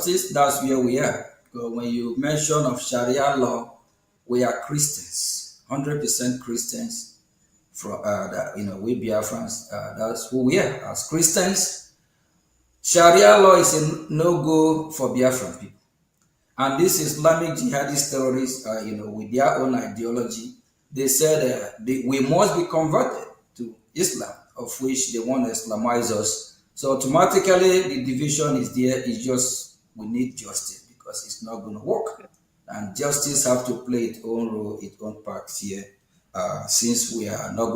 justice, that's where we are. Because when you mention of Sharia law, we are Christians, 100% Christians. From that, we Biafrans, that's who we are as Christians. Sharia law is a no-go for Biafran people. And this Islamic jihadist terrorists, with their own ideology, they said we must be converted to Islam, of which they want to Islamize us. So automatically the division is there. It's just we need justice because it's not going to work. And justice have to play its own role, its own part here, since we are not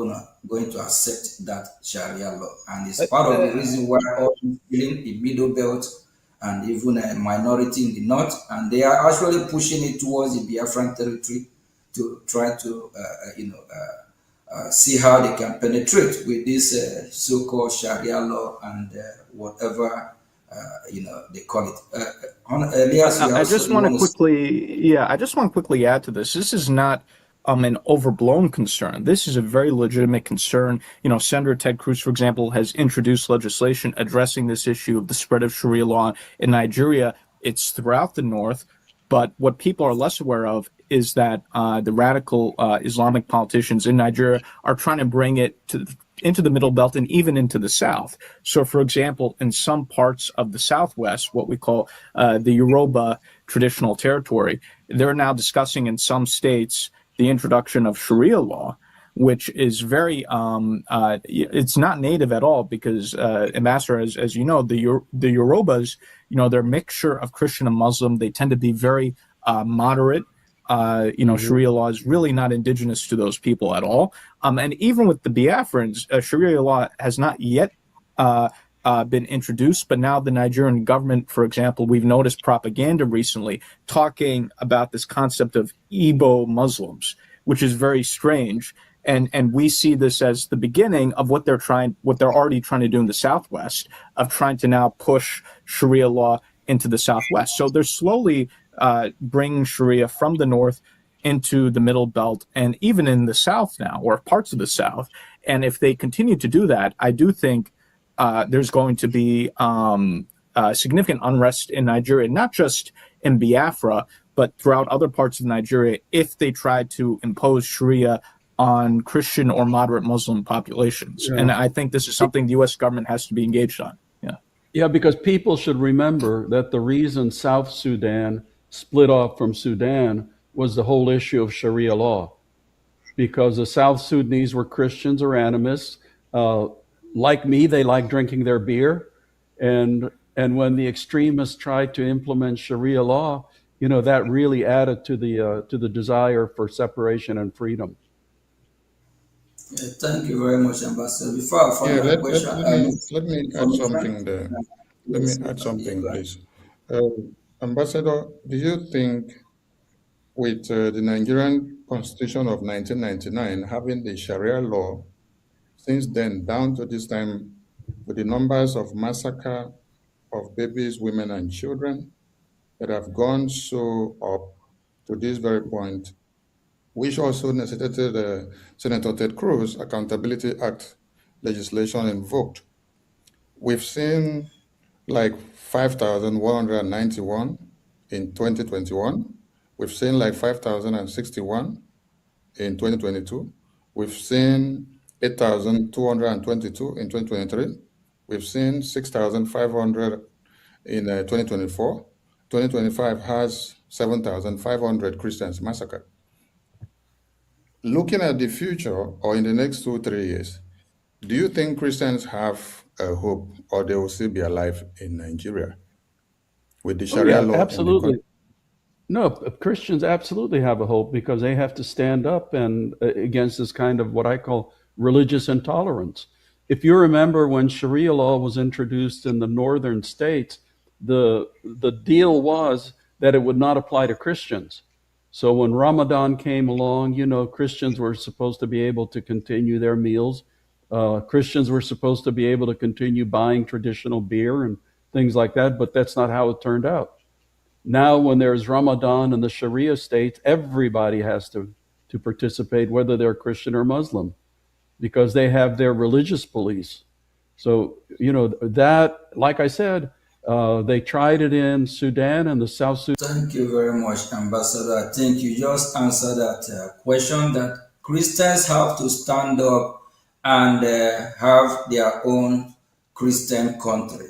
going to accept that Sharia law. And it's part of the reason why all feeling the middle belt and even a minority in the north, and they are actually pushing it towards the Biafran territory to try to, see how they can penetrate with this so-called Sharia law and whatever they call it. Elias, I just want to quickly, I just want to quickly add to this. This is not an overblown concern. This is a very legitimate concern. Senator Ted Cruz, for example, has introduced legislation addressing this issue of the spread of Sharia law in Nigeria. It's throughout the north, but what people are less aware of is that the radical Islamic politicians in Nigeria are trying to bring it into the Middle Belt and even into the South. So, for example, in some parts of the Southwest, what we call the Yoruba traditional territory, they're now discussing in some states the introduction of Sharia law, which is very, it's not native at all because, Ambassador, as you know, the Yorubas, they're a mixture of Christian and Muslim. They tend to be very moderate. Sharia law is really not indigenous to those people at all. And even with the Biafrans, Sharia law has not yet been introduced, but now the Nigerian government, for example, we've noticed propaganda recently talking about this concept of Igbo Muslims, which is very strange. And we see this as the beginning of what they're already trying to do in the Southwest, of trying to now push Sharia law into the Southwest. So they're slowly bringing Sharia from the north into the Middle Belt and even in the South now, or parts of the South. And if they continue to do that, I do think there's going to be significant unrest in Nigeria, not just in Biafra, but throughout other parts of Nigeria, if they try to impose Sharia on Christian or moderate Muslim populations. Yeah. And I think this is something the U.S. government has to be engaged on. Yeah, because people should remember that the reason South Sudan split off from Sudan was the whole issue of Sharia law, because the South Sudanese were Christians or animists. Like me, they like drinking their beer. And when the extremists tried to implement Sharia law, that really added to the desire for separation and freedom. Yeah, thank you very much, Ambassador. Before I find a question, let me add something there. Let me add something, please. Ambassador, do you think with the Nigerian Constitution of 1999 having the Sharia law, since then down to this time, with the numbers of massacre of babies, women, and children that have gone so up to this very point, which also necessitated Senator Ted Cruz Accountability Act legislation invoked, we've seen like 5,191 in 2021. We've seen like 5,061 in 2022. We've seen 8,222 in 2023. We've seen 6,500 in 2024. 2025 has 7,500 Christians massacred. Looking at the future or in the next 2-3 years, do you think Christians have a hope or they will still be alive in Nigeria with the Sharia law? Absolutely. No, Christians absolutely have a hope because they have to stand up and against this kind of what I call religious intolerance. If you remember when Sharia law was introduced in the northern states, the deal was that it would not apply to Christians. So when Ramadan came along, Christians were supposed to be able to continue their meals. Christians were supposed to be able to continue buying traditional beer and things like that, but that's not how it turned out. Now, when there's Ramadan in the Sharia states, everybody has to participate, whether they're Christian or Muslim, because they have their religious police. So, that, like I said, They tried it in Sudan and the South Sudan. Thank you very much, Ambassador. I think you just answered that question that Christians have to stand up and have their own Christian country.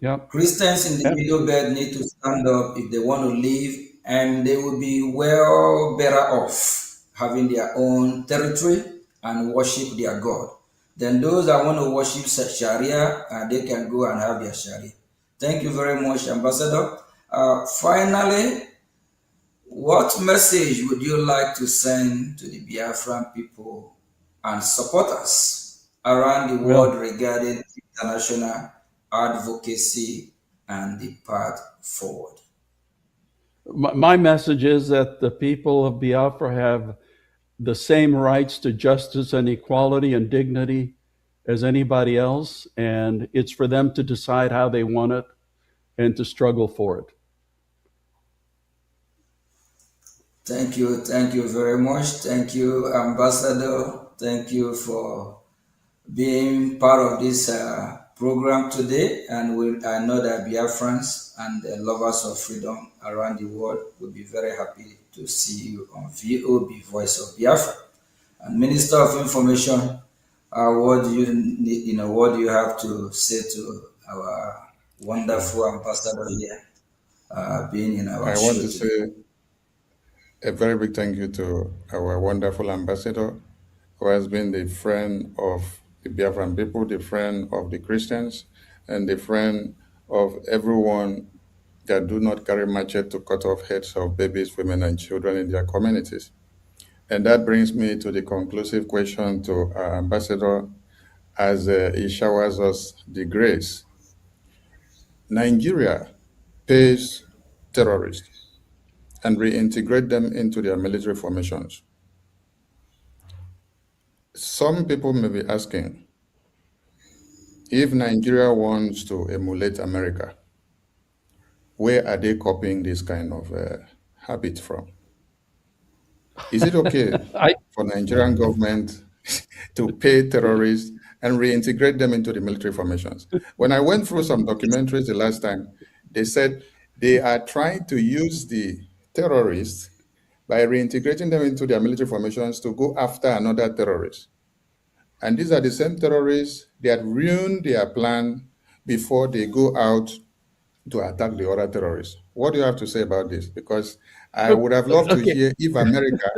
Yep. Christians in the Middle Belt need to stand up if they want to live, and they will be well better off having their own territory and worship their God. Then those that want to worship Sharia, they can go and have their Sharia. Thank you very much, Ambassador. Finally, what message would you like to send to the Biafran people and supporters around the world regarding international advocacy and the path forward? My message is that the people of Biafra have the same rights to justice and equality and dignity as anybody else, and it's for them to decide how they want it and to struggle for it. Thank you very much. Thank you, Ambassador. Thank you for being part of this program today. And I know that Biafrans and the lovers of freedom around the world will be very happy to see you on VOB, Voice of Biafra. And Minister of Information, what do you have to say to our wonderful ambassador here, being in our show? I want to say a very big thank you to our wonderful ambassador, who has been the friend of the Biafran people, the friend of the Christians, and the friend of everyone that do not carry machete to cut off heads of babies, women, and children in their communities. And that brings me to the conclusive question to our ambassador as he showers us the grace. Nigeria pays terrorists and reintegrate them into their military formations. Some people may be asking, if Nigeria wants to emulate America, where are they copying this kind of habit from? Is it okay for Nigerian government to pay terrorists and reintegrate them into the military formations? When I went through some documentaries the last time, they said they are trying to use the terrorists by reintegrating them into their military formations to go after another terrorist. And these are the same terrorists that ruined their plan before they go out to attack the other terrorists. What do you have to say about this? Because I would have loved to hear if America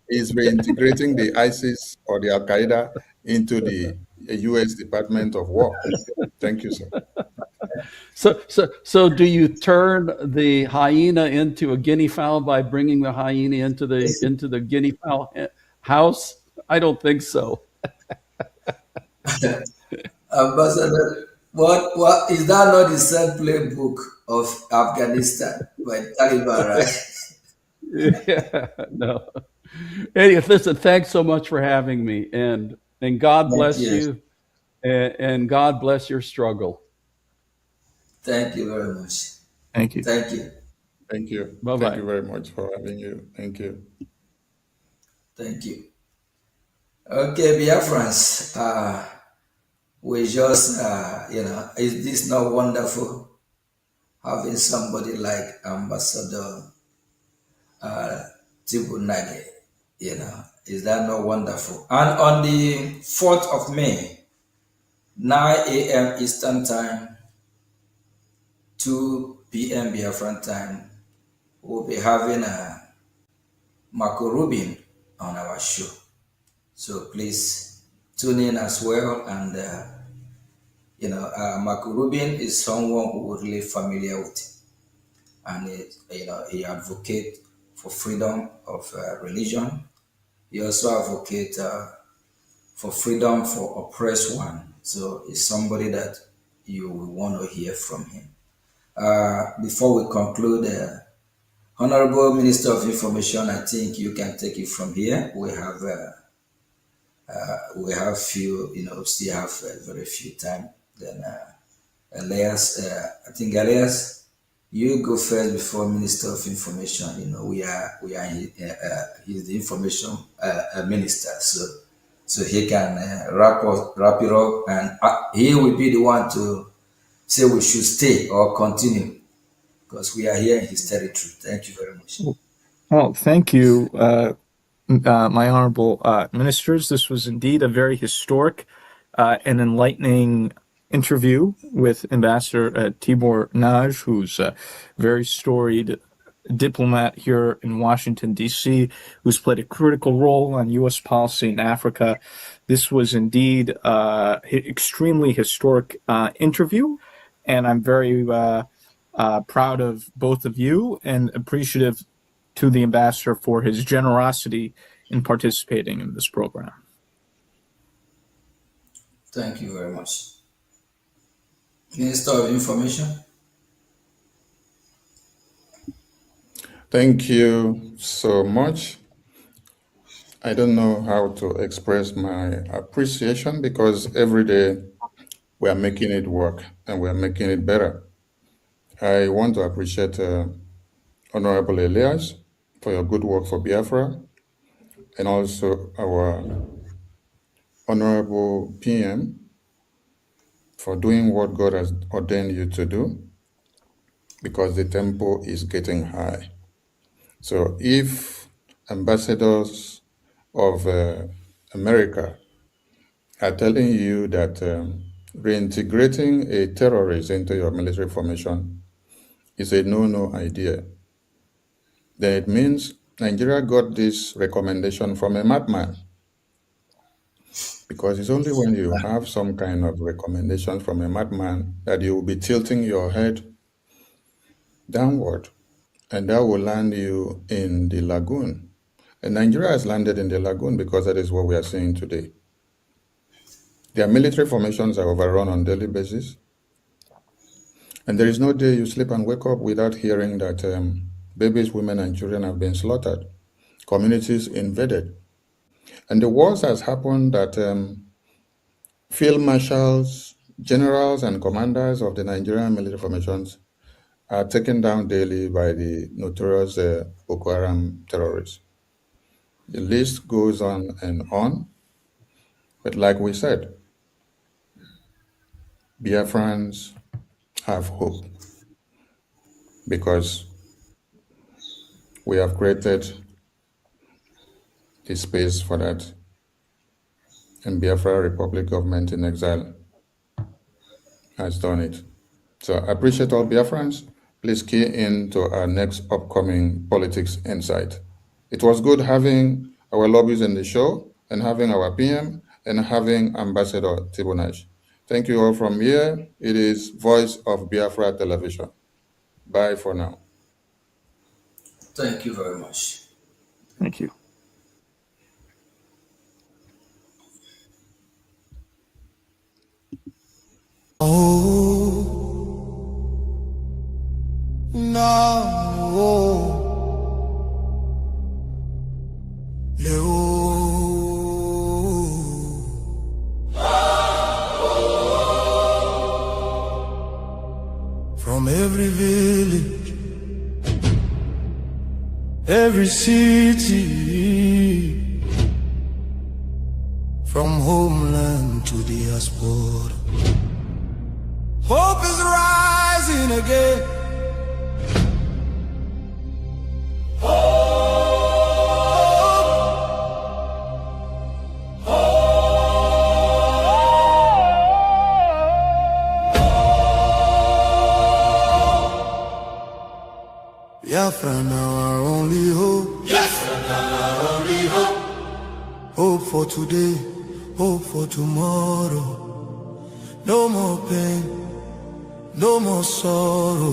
is reintegrating the ISIS or the Al-Qaeda into the U.S. Department of War. Thank you, sir. So do you turn the hyena into a guinea fowl by bringing the hyena into the guinea fowl house? I don't think so. Ambassador, what is that not the same playbook of Afghanistan by Taliban, right? Yeah, no. Anyway, listen, thanks so much for having me, and God bless you, and God bless your struggle. Thank you very much. Thank you. Thank you. Thank you. Bye-bye. Thank you very much for having you. Thank you. Thank you. Okay, Biafrans, we just, is this not wonderful? Having somebody like Ambassador Tibunage, is that not wonderful? And on the 4th of May, 9 a.m. Eastern Time, 2 p.m. Biafran time, we'll be having a Rubin on our show. So please tune in as well. And, Rubin is someone who we're really familiar with. And, he advocates for freedom of religion. He also advocates for freedom for oppressed one. So it's somebody that you will want to hear from him. Before we conclude, Honorable Minister of Information, I think you can take it from here. We have few, still have very few time. Then Elias, I think Elias, you go first before Minister of Information. He's the information minister, so he can wrap it up, and he will be the one to say we should stay or continue because we are here in his territory. Thank you very much. Well, thank you, my honorable ministers. This was indeed a very historic and enlightening interview with Ambassador Tibor Naj, who's a very storied diplomat here in Washington, D.C., who's played a critical role on U.S. policy in Africa. This was indeed an extremely historic interview, and I'm very proud of both of you and appreciative to the ambassador for his generosity in participating in this program. Thank you very much. Minister of Information. Thank you so much. I don't know how to express my appreciation because every day we are making it work and we are making it better. I want to appreciate Honorable Elias for your good work for Biafra, and also our Honorable PM for doing what God has ordained you to do, because the tempo is getting high. So if ambassadors of America are telling you that reintegrating a terrorist into your military formation is a no-no idea, then it means Nigeria got this recommendation from a madman. Because it's only when you have some kind of recommendation from a madman that you will be tilting your head downward, and that will land you in the lagoon. And Nigeria has landed in the lagoon because that is what we are seeing today. Their military formations are overrun on a daily basis. And there is no day you sleep and wake up without hearing that babies, women, and children have been slaughtered, communities invaded. And the worst has happened that field marshals, generals, and commanders of the Nigerian military formations are taken down daily by the notorious Boko Haram terrorists. The list goes on and on. But like we said, Biafrans have hope because we have created the space for that. And Biafra Republic government in exile has done it. So I appreciate all Biafrans. Please key into our next upcoming Politics Insight. It was good having our lobbies in the show and having our PM and having Ambassador Tibonaj. Thank you all from here. It is Voice of Biafra Television. Bye for now. Thank you very much. Thank you. Oh, no, no. From every village, every city, from homeland to diaspora, hope is rising again. Biafra now our only hope. Biafra now our only hope. Hope for today, hope for tomorrow. No more pain, no more sorrow.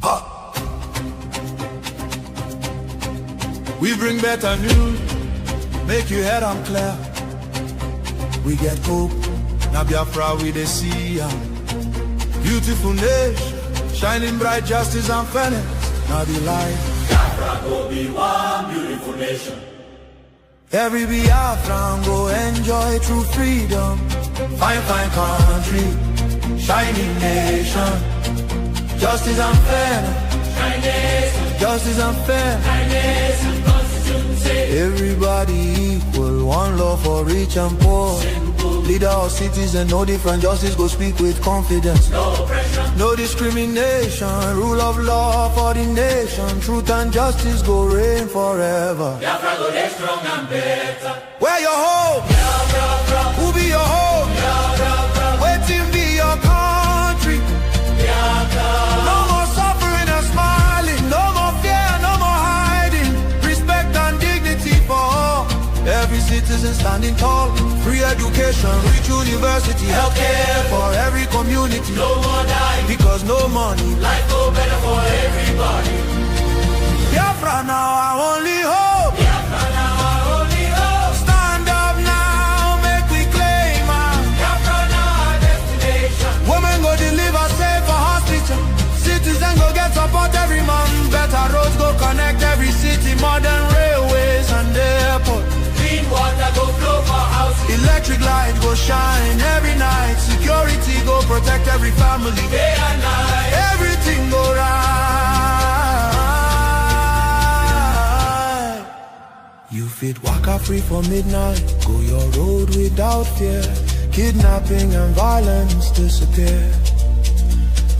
Ha! We bring better news, make you head on clear. We get hope, now Biafra we dey see. Beautiful nation, shining bright justice and fairness. Now the light. Biafra go be one beautiful nation. Every Biafran go enjoy true freedom. Fine, fine country, shining nation. Justice and fairness. Shine nation, Justice and fairness. shine nation, constitution. Everybody equal, one love for rich and poor. Leader of citizen, no different, justice go speak with confidence. No oppression, no discrimination, rule of law for the nation. Truth and justice go reign forever. Biafra go get strong and better. Where your hope? Biafra. Who be your hope? Biafra. Waiting be your country. Biafra. No more suffering and smiling, no more fear, no more hiding. Respect and dignity for all. Every citizen standing tall. Free education, rich university, healthcare for every community. No more dying, because no money. Life go better for everybody. Biafra now our only hope. Biafra now our only hope. Stand up now, make we claim our Biafra now our destination. Women go deliver safe for hospital. Citizen go get support every month. Better roads go connect every city. Modern railways and airport. Clean water go flow for houses. Electric light go shine every night. Security go protect every family. Day and night, everything go right. You fit waka free for midnight. Go your road without fear. Kidnapping and violence disappear.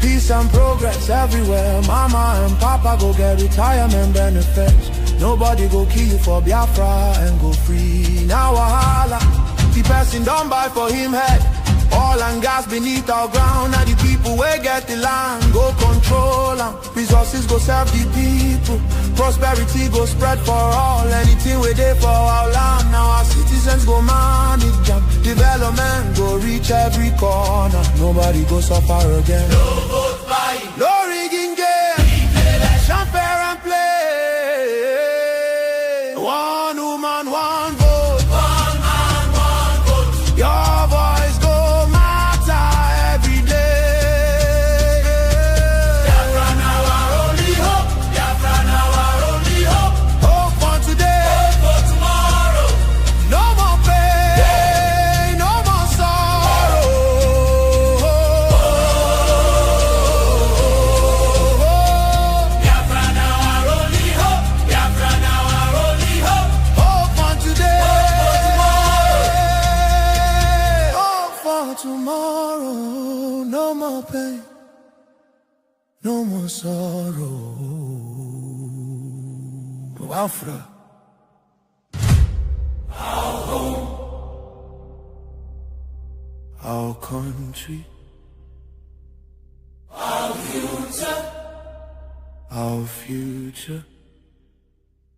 Peace and progress everywhere. Mama and papa go get retirement benefits. Nobody go kill you for Biafra and go free. Now wahala, the person don't buy for him head. Oil and gas beneath our ground. Now the people will get the land, go control them. Resources go serve the people. Prosperity go spread for all. Anything we do for our land. Now our citizens go manage them. Development go reach every corner. Nobody go suffer again. No vote buying, no rigging game. Election fair and play. One woman, one vote. One man, one vote. Your voice go matter every day. Biafra now our only hope. Biafra now our only hope. Hope for today, hope for tomorrow. No more pain, no more sorrow. Biafra now our only hope. Biafra now our only hope. Hope for today, hope for tomorrow. No more pain, no more sorrow. Biafra. Our country, our future.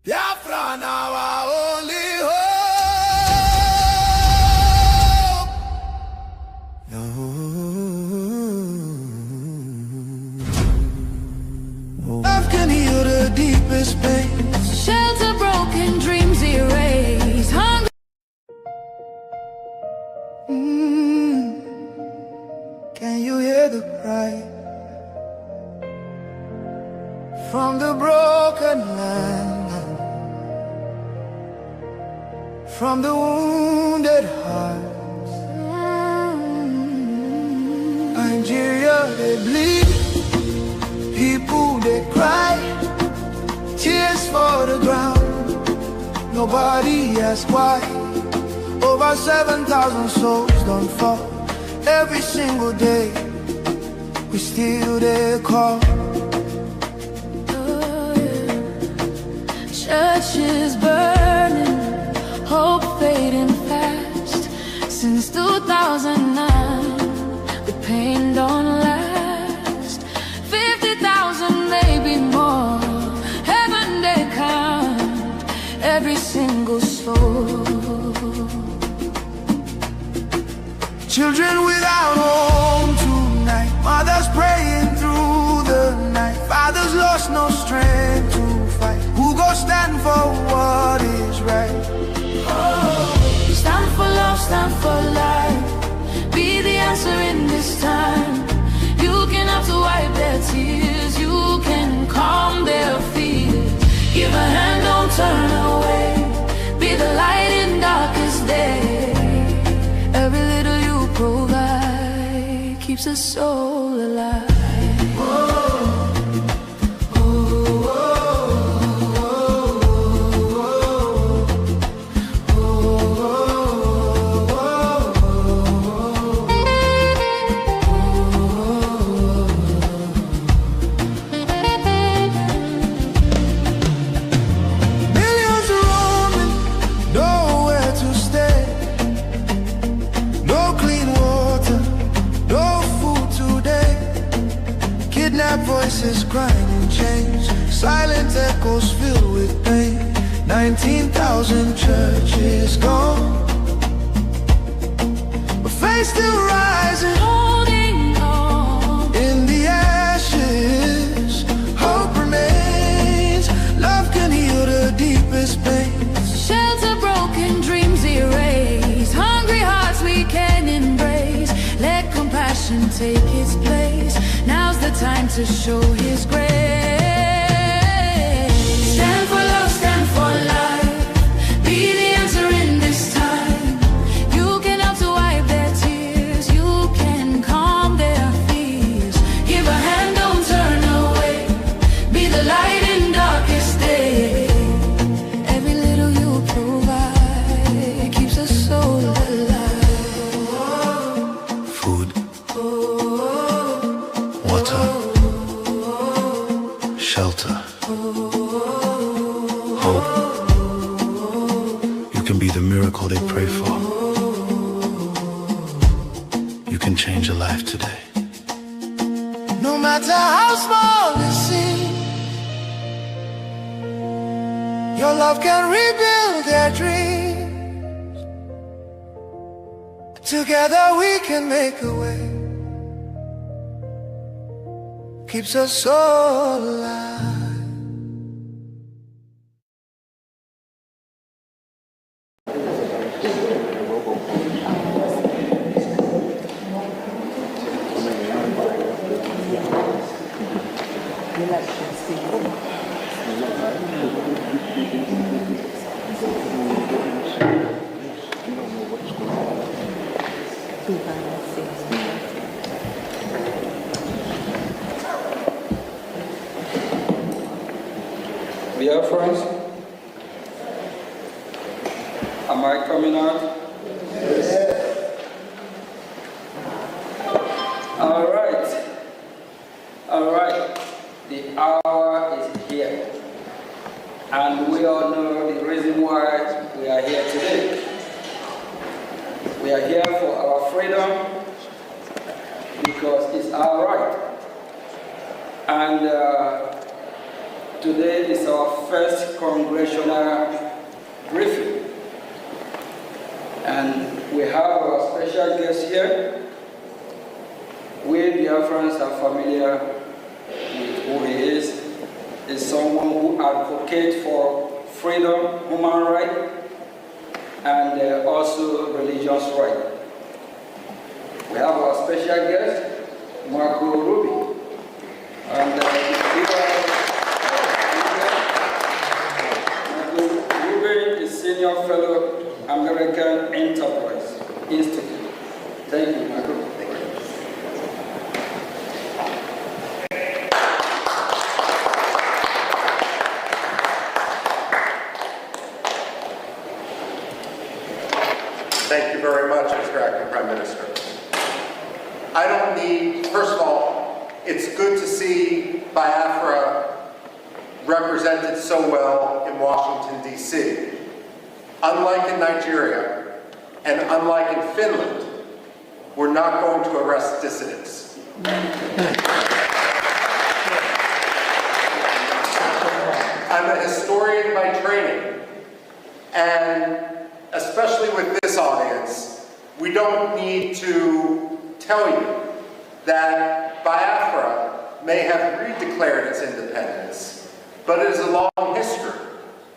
Biafra now our only hope. No. Love can heal the deepest pain. Shelter broken, dreams erased. Hunger. Can you hear the cry from the broken land, from the wounded hearts? Nigeria, they bleed, people they cry, tears for the ground. Nobody asks why. Over 7,000 souls don't fall. Every single day, we still there call. Churches burning, hope fading fast. Since 2009, the pain don't last. 50,000, maybe more. Heaven they count every single soul. Children without home tonight. Mothers praying through the night. Fathers lost no strength to fight. Who go stand for what is right? Stand for love, stand for life. Be the answer in this time. You can have to wipe their tears. You can calm their fears. Give a hand, don't turn away. Be the light in darkest day. Every little you provide keeps a soul alive. night echoes filled with pain. 19,000 churches gone, but faith still rising, Holding on. in the ashes. Hope remains, love can heal the deepest pain. Shelter broken, dreams erased. Hungry hearts we can embrace. Let compassion take its place. Now's the time to show His grace. Stand for love, stand for life. Be the answer in this time. You can help to wipe their tears. You can calm their fears. Give a hand, don't turn away. Be the light in darkest day. Every little you provide keeps a soul alive. Food, water, shelter, hope. You can be the miracle they pray for. You can change a life today. No matter how small it seems, your love can rebuild their dreams. Together we can make a way. Keeps us all alive. Biafrans, am I coming out? Yes. All right. The hour is here, and we all know the reason why we are here today. We are here for our freedom because it's our right. And today is our first Congressional briefing. And we have our special guest here. We Biafrans are familiar with who he is. He's someone who advocates for freedom, human rights, and also religious rights. We have our special guest, Rubin. And Rubin is Senior Fellow, American Enterprise Institute. Thank you, Michael. Thank you very much, Mr. Acting Prime Minister. I don't need, first of all, it's good to see Biafra represented so well in Washington, D.C. Unlike in Nigeria, and unlike in Finland, we're not going to arrest dissidents. I'm a historian by training, and especially with this audience, we don't need to tell you that Biafra may have redeclared its independence, but it is a long history.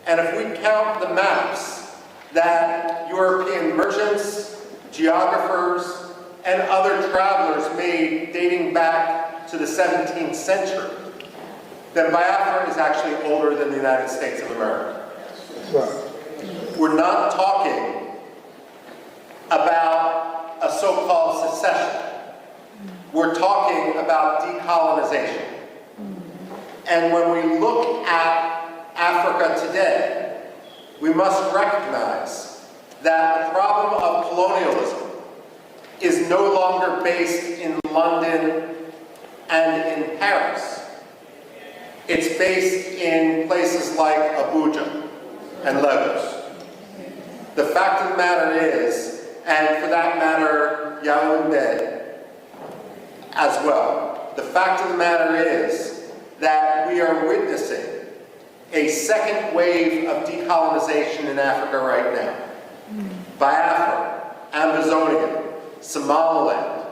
And if we count the maps that European merchants, geographers, and other travelers made dating back to the 17th century, then Biafra is actually older than the United States of America. We're not talking about a so-called secession. We're talking about decolonization. And when we look at Africa today, we must recognize that the problem of colonialism is no longer based in London and in Paris. It's based in places like Abuja and Lagos. The fact of the matter is, and for that matter, Yaoundé as well, the fact of the matter is that we are witnessing a second wave of decolonization in Africa right now. Biafra, Amazonia, Somaliland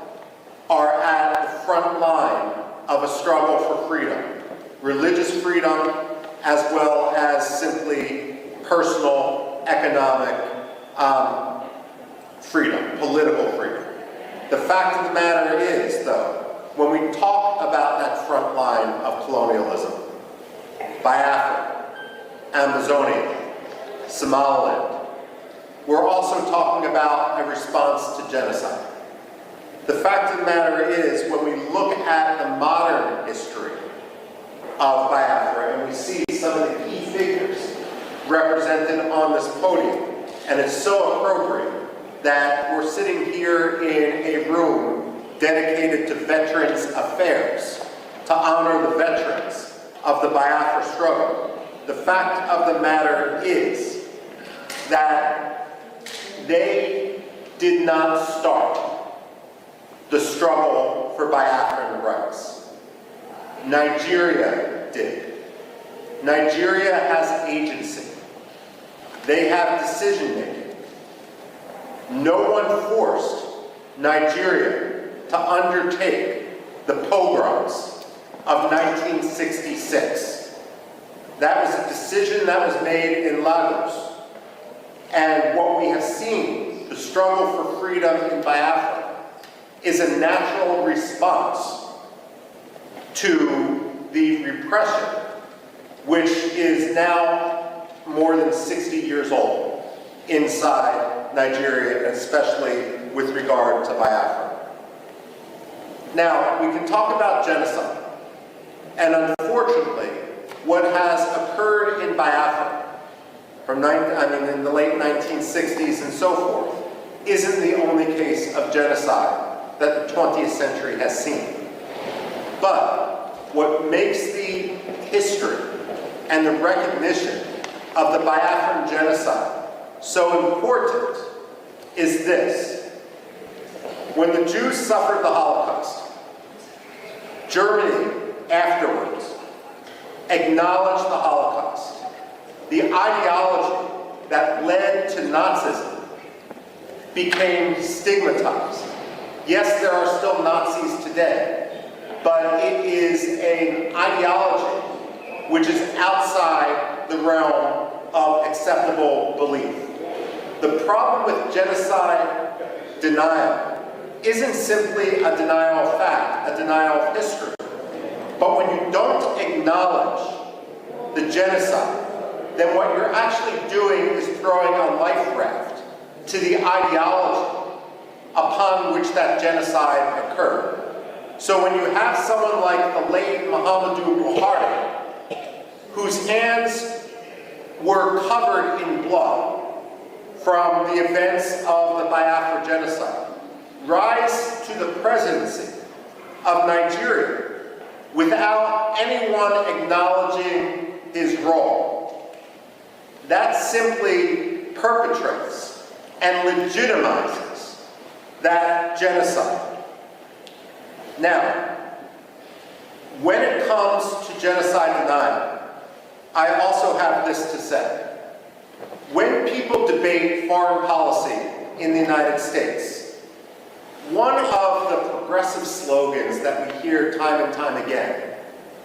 are at the front line of a struggle for freedom. Religious freedom, as well as simply personal, economic freedom, political freedom. The fact of the matter is, though, when we talk about that front line of colonialism, Biafra, Amazonia, Somaliland, we're also talking about a response to genocide. The fact of the matter is, when we look at the modern history of Biafra and we see some of the key figures represented on this podium, and it's so appropriate that we're sitting here in a room dedicated to Veterans Affairs, to honor the veterans of the Biafra struggle. The fact of the matter is that they did not start the struggle for Biafran rights. Nigeria did. Nigeria has agency. They have decision-making. No one forced Nigeria to undertake the pogroms of 1966. That was a decision that was made in Lagos. And what we have seen, the struggle for freedom in Biafra, is a natural response to the repression, which is now more than 60 years old inside Nigeria, especially with regard to Biafra. Now, we can talk about genocide, and unfortunately, what has occurred in Biafra from in the late 1960s and so forth isn't the only case of genocide that the 20th century has seen. But what makes the history and the recognition of the Biafran genocide so important is this. When the Jews suffered the Holocaust, Germany afterwards acknowledged the Holocaust. The ideology that led to Nazism became stigmatized. Yes, there are still Nazis today, but it is an ideology which is outside the realm of acceptable belief. The problem with genocide denial isn't simply a denial of fact, a denial of history. But when you don't acknowledge the genocide, then what you're actually doing is throwing a life raft to the ideology upon which that genocide occurred. So when you have someone like the late Muhammadu Buhari, whose hands were covered in blood from the events of the Biafra genocide, rise to the presidency of Nigeria without anyone acknowledging his role, that simply perpetrates and legitimizes that genocide. Now, when it comes to genocide denial, I also have this to say. When people debate foreign policy in the United States, one of the progressive slogans that we hear time and time again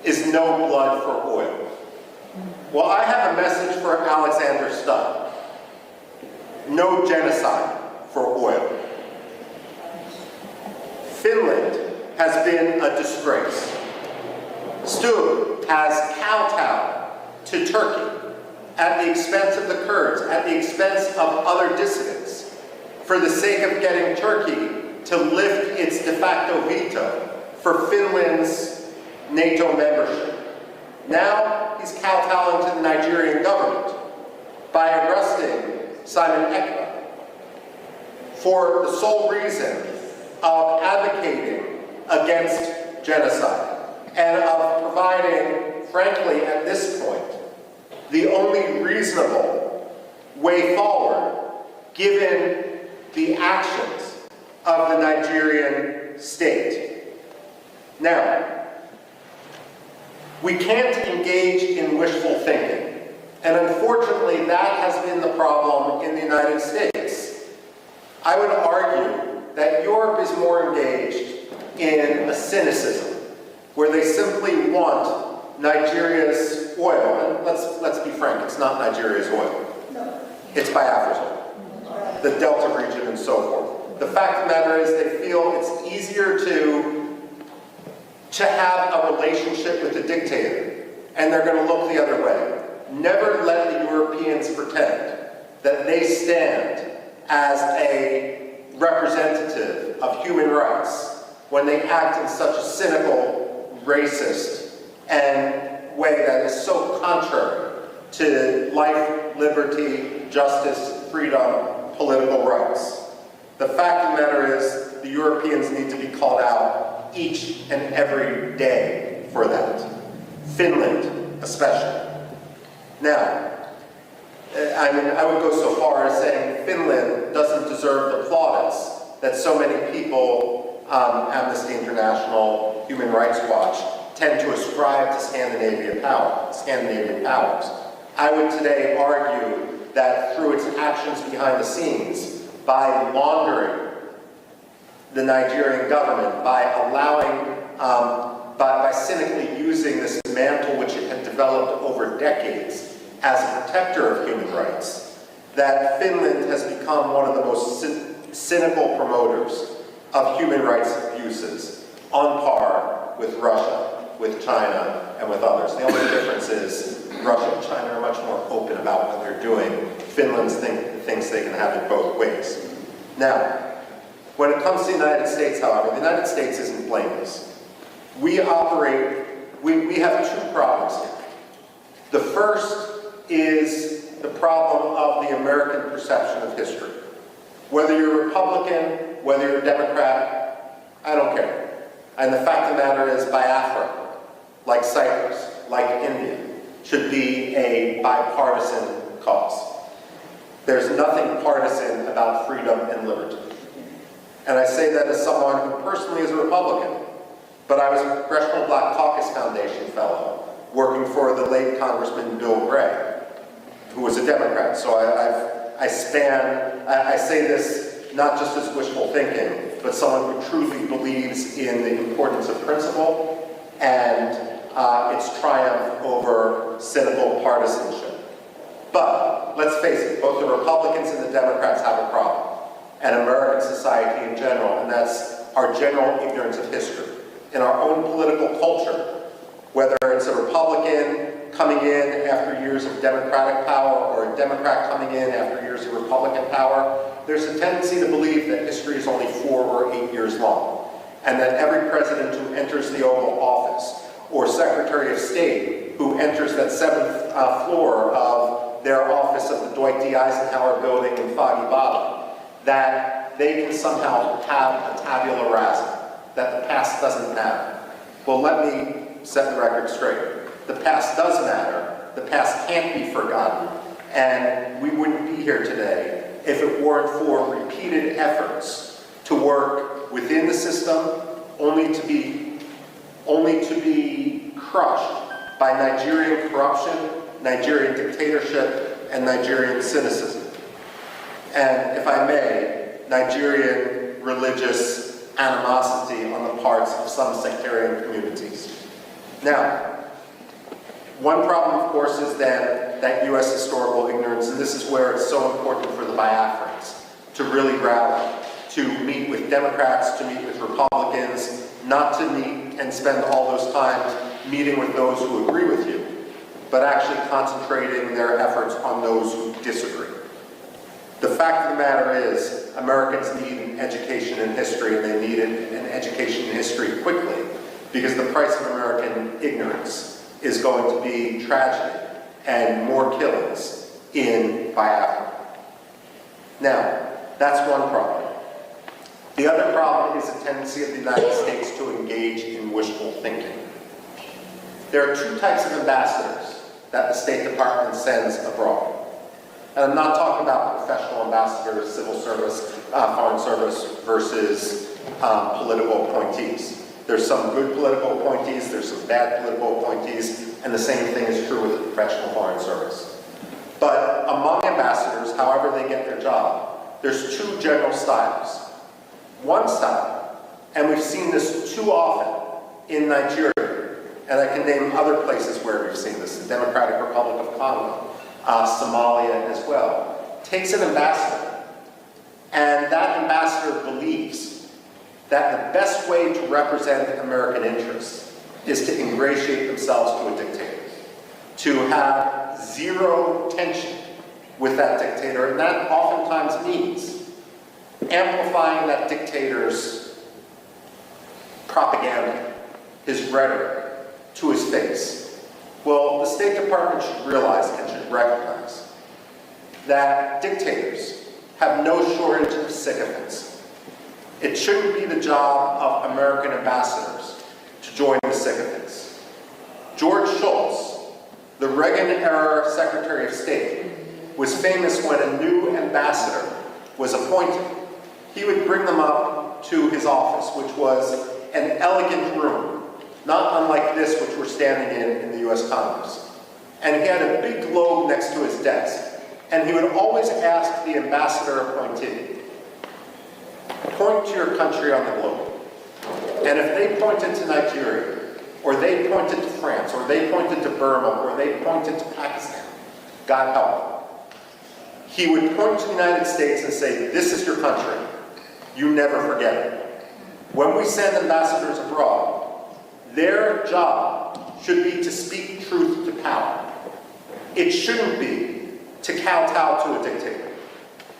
is no blood for oil. Well, I have a message for Alexander Stubb. No genocide for oil. Finland has been a disgrace. Stubb has kowtowed to Turkey at the expense of the Kurds, at the expense of other dissidents, for the sake of getting Turkey to lift its de facto veto for Finland's NATO membership. Now he's kowtowing to the Nigerian government by arresting Simon Ekpa for the sole reason of advocating against genocide and of providing, frankly, at this point, the only reasonable way forward given the actions of the Nigerian state. Now, we can't engage in wishful thinking And unfortunately, that has been the problem in the United States. I would argue that Europe is more engaged in a cynicism, where they simply want Nigeria's oil. And let's be frank, it's not Nigeria's oil. No. It's Biafra's oil. The Delta region and so forth. The fact of the matter is they feel it's easier to have a relationship with the dictator, and they're going to look the other way. Never let the Europeans pretend that they stand as a representative of human rights when they act in such a cynical, racist, and way that is so contrary to life, liberty, justice, freedom, political rights. The fact of the matter is the Europeans need to be called out each and every day for that. Finland, especially. Now, I would go so far as saying Finland doesn't deserve the plaudits that so many people, Amnesty International, Human Rights Watch, tend to ascribe to Scandinavian powers. I would today argue that through its actions behind the scenes, by laundering the Nigerian government, by allowing, by cynically using this mantle which it had developed over decades as a protector of human rights, that Finland has become one of the most cynical promoters of human rights abuses, on par with Russia, with China, and with others. The only difference is Russia and China are much more open about what they're doing. Finland thinks they can have it both ways. Now, when it comes to the United States, however, the United States isn't blameless. We have two problems here. The first is the problem of the American perception of history. Whether you're Republican, whether you're Democrat, I don't care. And the fact of the matter is Biafra, like Cyprus, like India, should be a bipartisan cause. There's nothing partisan about freedom and liberty. And I say that as someone who personally is a Republican, but I was a Congressional Black Caucus Foundation fellow working for the late Congressman Bill Brgie, who was a Democrat. So I say this not just as wishful thinking, but someone who truly believes in the importance of principle and its triumph over cynical partisanship. But let's face it, both the Republicans and the Democrats have a problem, and American society in general, and that's our general ignorance of history. In our own political culture, whether it's a Republican coming in after years of Democratic power or a Democrat coming in after years of Republican power, there's a tendency to believe that history is only 4 or 8 years long, and that every president who enters the Oval Office or Secretary of State who enters that 7th floor of their office of the Dwight D. Eisenhower building in Foggy Bottom, that they can somehow have a tabula rasa, that the past doesn't matter. Well, let me set the record straight. The past does matter. The past can't be forgotten. And we wouldn't be here today if it weren't for repeated efforts to work within the system, only to be crushed by Nigerian corruption, Nigerian dictatorship, and Nigerian cynicism. And if I may, Nigerian religious animosity on the parts of some sectarian communities. Now, one problem, of course, is then that U.S. historical ignorance, and this is where it's so important for the Biafrans to really rally, to meet with Democrats, to meet with Republicans, not to meet and spend all those times meeting with those who agree with you, but actually concentrating their efforts on those who disagree. The fact of the matter is, Americans need an education in history, and they need an education in history quickly, because the price of American ignorance is going to be tragedy and more killings in Biafra. Now, that's one problem. The other problem is a tendency of the United States to engage in wishful thinking. There are 2 types of ambassadors that the State Department sends abroad. And I'm not talking about professional ambassadors, civil service, foreign service versus political appointees. There's some good political appointees, there's some bad political appointees, and the same thing is true with the professional foreign service. But among ambassadors, however they get their job, there's two general styles. One style, and we've seen this too often in Nigeria, and I can name other places where we've seen this, the Democratic Republic of Congo, Somalia as well, takes an ambassador, and that ambassador believes that the best way to represent American interests is to ingratiate themselves to a dictator, to have zero tension with that dictator, and that oftentimes means amplifying that dictator's propaganda, his rhetoric, to his face. Well, the State Department should realize and should recognize that dictators have no shortage of sycophants. It shouldn't be the job of American ambassadors to join the sycophants. George Shultz, the Reagan-era Secretary of State, was famous when a new ambassador was appointed. He would bring them up to his office, which was an elegant room, not unlike this which we're standing in the US Congress. And he had a big globe next to his desk. And he would always ask the ambassador appointee, point to your country on the globe. And if they pointed to Nigeria, or they pointed to France, or they pointed to Burma, or they pointed to Pakistan, God help them, he would point to the United States and say, this is your country. You never forget it. When we send ambassadors abroad, their job should be to speak truth to power. It shouldn't be to kowtow to a dictator.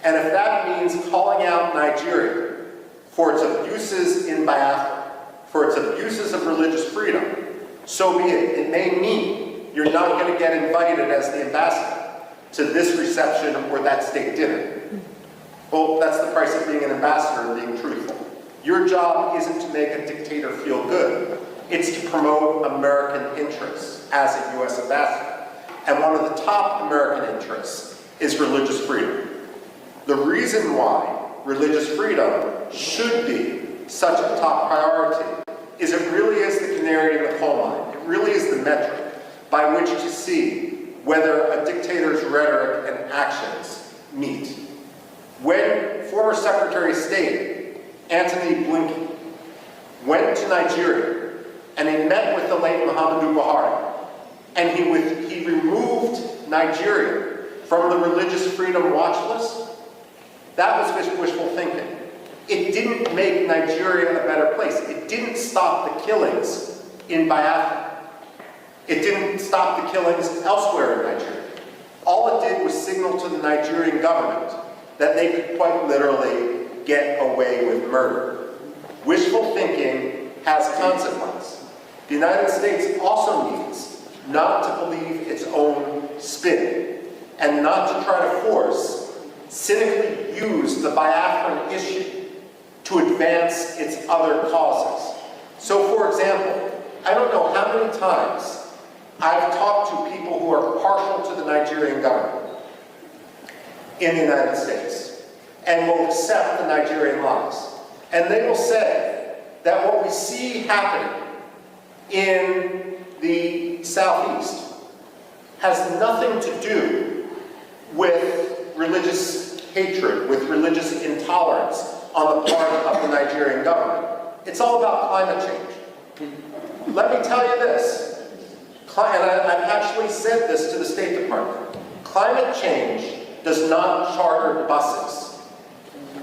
And if that means calling out Nigeria for its abuses in Biafra, for its abuses of religious freedom, so be it. It may mean you're not going to get invited as the ambassador to this reception or that state dinner. Well, that's the price of being an ambassador and being truthful. Your job isn't to make a dictator feel good. It's to promote American interests as a U.S. ambassador. And one of the top American interests is religious freedom. The reason why religious freedom should be such a top priority is it really is the canary in the coal mine. It really is the metric by which to see whether a dictator's rhetoric and actions meet. When former Secretary of State Antony Blinken went to Nigeria and he met with the late Muhammadu Buhari, and he removed Nigeria from the religious freedom watch list, that was wishful thinking. It didn't make Nigeria a better place. It didn't stop the killings in Biafra. It didn't stop the killings elsewhere in Nigeria. All it did was signal to the Nigerian government that they could quite literally get away with murder. Wishful thinking has consequence. The United States also needs not to believe its own spin and not to try to force, cynically use the Biafran issue to advance its other causes. So, for example, I don't know how many times I've talked to people who are partial to the Nigerian government in the United States and will accept the Nigerian lies. And they will say that what we see happening in the Southeast has nothing to do with religious hatred, with religious intolerance on the part of the Nigerian government. It's all about climate change. Let me tell you this, and I've actually said this to the State Department. Climate change does not charter buses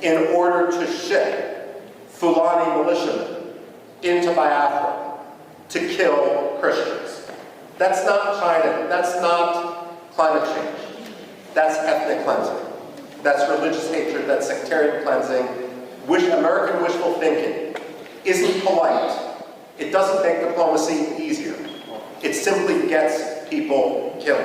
in order to ship Fulani militiamen into Biafra to kill Christians. That's not China. That's not climate change. That's ethnic cleansing. That's religious hatred. That's sectarian cleansing. American wishful thinking isn't polite. It doesn't make diplomacy easier. It simply gets people killed.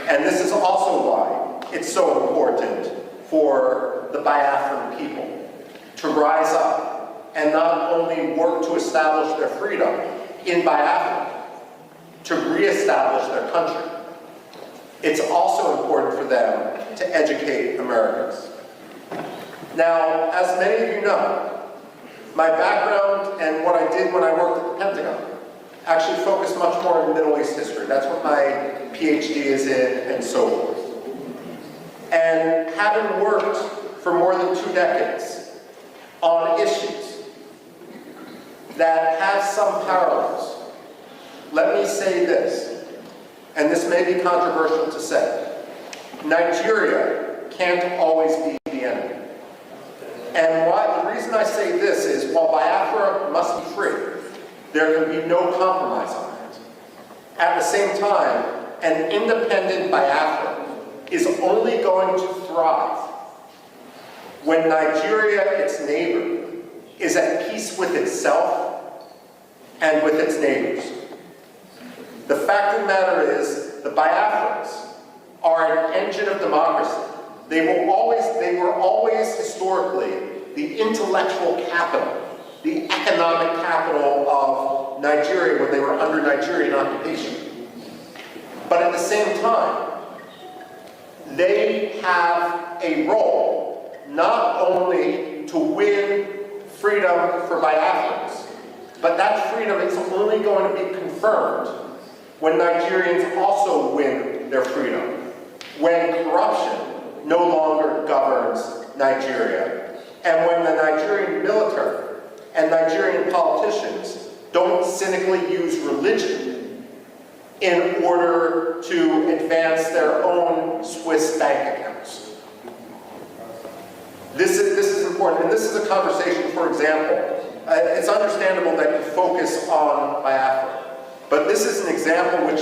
And this is also why it's so important for the Biafran people to rise up and not only work to establish their freedom in Biafra, to reestablish their country. It's also important for them to educate Americans. Now, as many of you know, my background and what I did when I worked at the Pentagon actually focused much more on Middle East history. That's what my PhD is in, and so forth. And having worked for more than 2 decades on issues that have some parallels, let me say this, and this may be controversial to say: Nigeria can't always be the enemy. And the reason I say this is, while Biafra must be free, there can be no compromise on it. At the same time, an independent Biafra is only going to thrive when Nigeria, its neighbor, is at peace with itself and with its neighbors. The fact of the matter is, the Biafrans are an engine of democracy. They were always historically the intellectual capital, the economic capital of Nigeria when they were under Nigerian occupation. But at the same time, they have a role not only to win freedom for Biafrans, but that freedom is only going to be confirmed when Nigerians also win their freedom, when corruption no longer governs Nigeria, and when the Nigerian military and Nigerian politicians don't cynically use religion in order to advance their own Swiss bank accounts. This is important, and this is a conversation, for example. It's understandable that you focus on Biafra, but this is an example which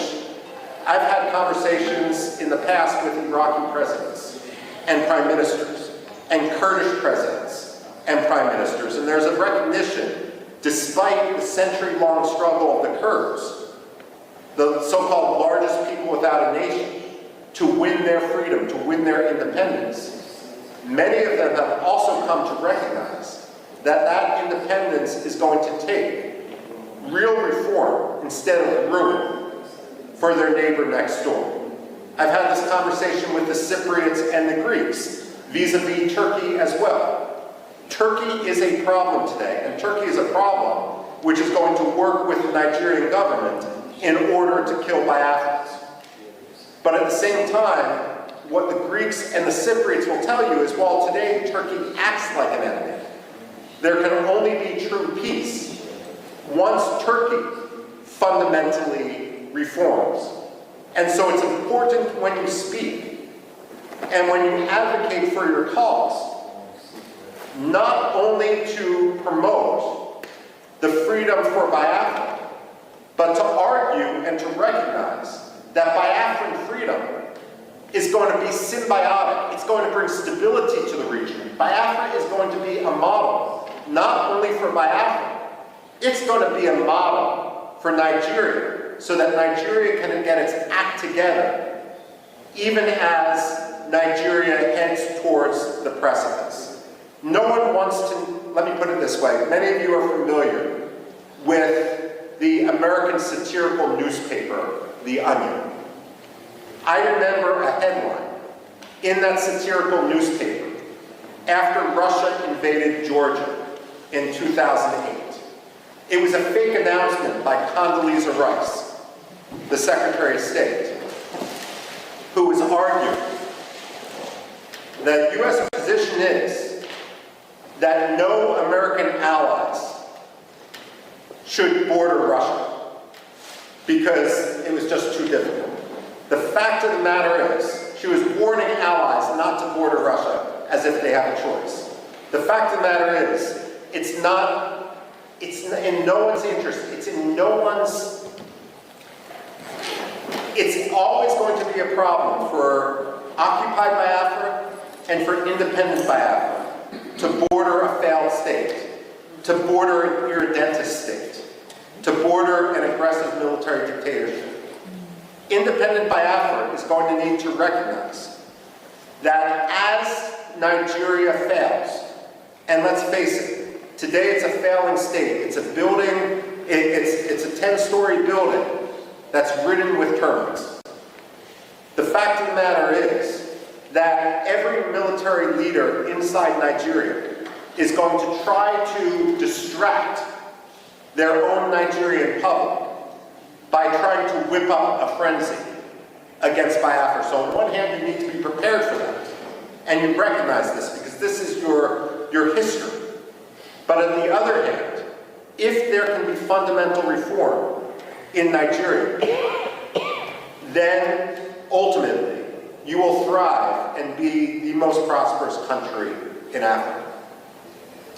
I've had conversations in the past with Iraqi presidents and prime ministers, and Kurdish presidents and prime ministers, and there's a recognition, despite the century-long struggle of the Kurds, the so-called largest people without a nation, to win their freedom, to win their independence. Many of them have also come to recognize that that independence is going to take real reform instead of ruin for their neighbor next door. I've had this conversation with the Cypriots and the Greeks, vis-a-vis Turkey as well. Turkey is a problem today, and Turkey is a problem which is going to work with the Nigerian government in order to kill Biafrans. But at the same time, what the Greeks and the Cypriots will tell you is, while today Turkey acts like an enemy, there can only be true peace once Turkey fundamentally reforms. And so it's important when you speak and when you advocate for your cause, not only to promote the freedom for Biafra, but to argue and to recognize that Biafran freedom is going to be symbiotic. It's going to bring stability to the region. Biafra is going to be a model, not only for Biafra, it's going to be a model for Nigeria, so that Nigeria can get its act together, even as Nigeria heads towards the precipice. No one wants to, let me put it this way, many of you are familiar with the American satirical newspaper, The Onion. I remember a headline in that satirical newspaper after Russia invaded Georgia in 2008. It was a fake announcement by Condoleezza Rice, the Secretary of State, who was arguing that the U.S. position is that no American allies should border Russia because it was just too difficult. The fact of the matter is, she was warning allies not to border Russia as if they have a choice. The fact of the matter is, it's in no one's interest. It's always going to be a problem for occupied Biafra and for independent Biafra to border a failed state, to border an irredentist state, to border an aggressive military dictatorship. Independent Biafra is going to need to recognize that as Nigeria fails, and let's face it, today it's a failing state. It's a building, it's a 10-story building that's ridden with termites. The fact of the matter is that every military leader inside Nigeria is going to try to distract their own Nigerian public by trying to whip up a frenzy against Biafra. So on one hand, you need to be prepared for that. And you recognize this because this is your history. But on the other hand, if there can be fundamental reform in Nigeria, then ultimately you will thrive and be the most prosperous country in Africa.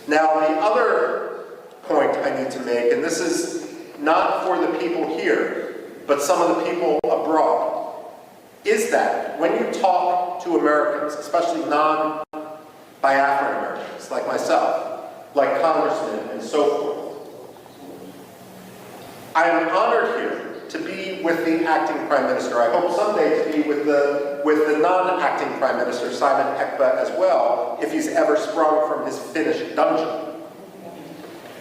Now, the other point I need to make, and this is not for the people here, but some of the people abroad, is that when you talk to Americans, especially non-Biafran Americans like myself, like congressmen and so forth, I am honored here to be with the acting Prime Minister. I hope someday to be with the non-acting Prime Minister, Simon Ekpa, as well, if he's ever sprung from his Finnish dungeon.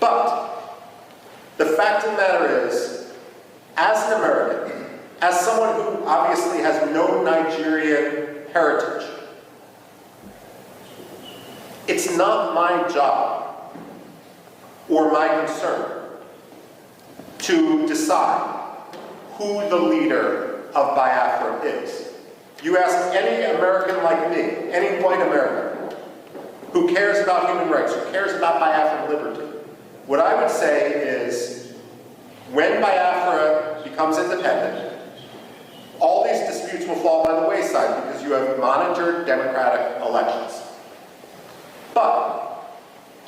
But the fact of the matter is, as an American, as someone who obviously has no Nigerian heritage, it's not my job or my concern to decide who the leader of Biafra is. You ask any American like me, any white American, who cares about human rights, who cares about Biafran liberty, what I would say is, when Biafra becomes independent, all these disputes will fall by the wayside because you have monitored democratic elections. But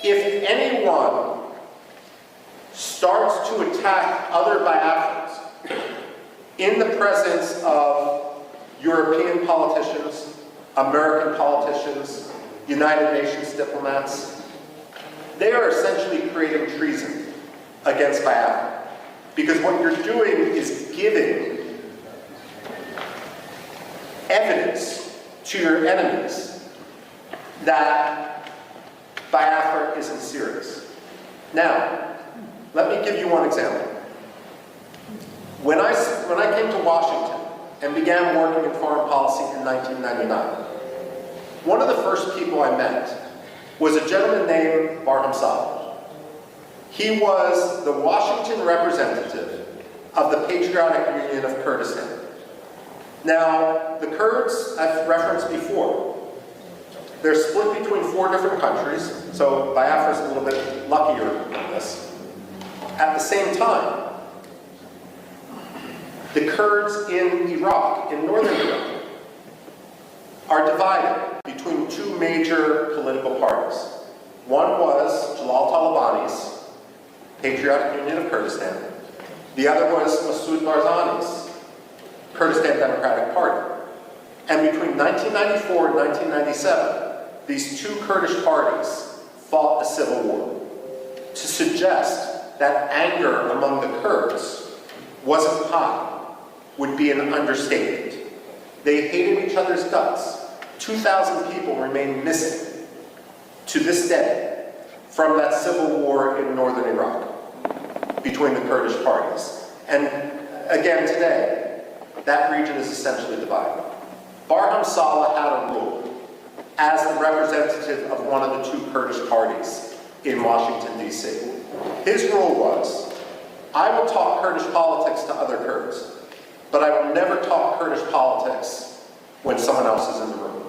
if anyone starts to attack other Biafrans in the presence of European politicians, American politicians, United Nations diplomats, they are essentially creating treason against Biafra. Because what you're doing is giving evidence to your enemies that Biafra isn't serious. Now, let me give you one example. When I came to Washington and began working in foreign policy in 1999, one of the first people I met was a gentleman named Barham Saleh. He was the Washington representative of the Patriotic Union of Kurdistan. Now, the Kurds, I've referenced before, they're split between 4 different countries, so Biafra's a little bit luckier in this. At the same time, the Kurds in Iraq, in northern Iraq, are divided between 2 major political parties. One was Jalal Talabani's Patriotic Union of Kurdistan. The other was Masoud Barzani's Kurdistan Democratic Party. And between 1994 and 1997, these 2 Kurdish parties fought a civil war to suggest that anger among the Kurds wasn't high would be an understatement. They hated each other's guts. 2,000 people remain missing to this day from that civil war in northern Iraq between the Kurdish parties. And again today, that region is essentially divided. Barham Saleh had a rule as the representative of one of the 2 Kurdish parties in Washington, D.C. His rule was, I will talk Kurdish politics to other Kurds, but I will never talk Kurdish politics when someone else is in the room.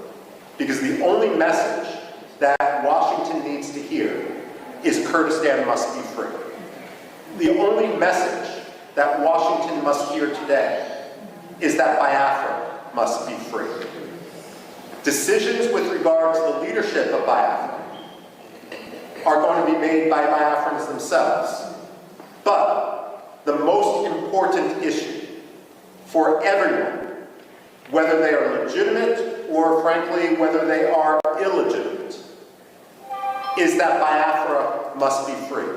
Because the only message that Washington needs to hear is Kurdistan must be free. The only message that Washington must hear today is that Biafra must be free. Decisions with regard to the leadership of Biafra are going to be made by Biafrans themselves. But the most important issue for everyone, whether they are legitimate or frankly whether they are illegitimate, is that Biafra must be free.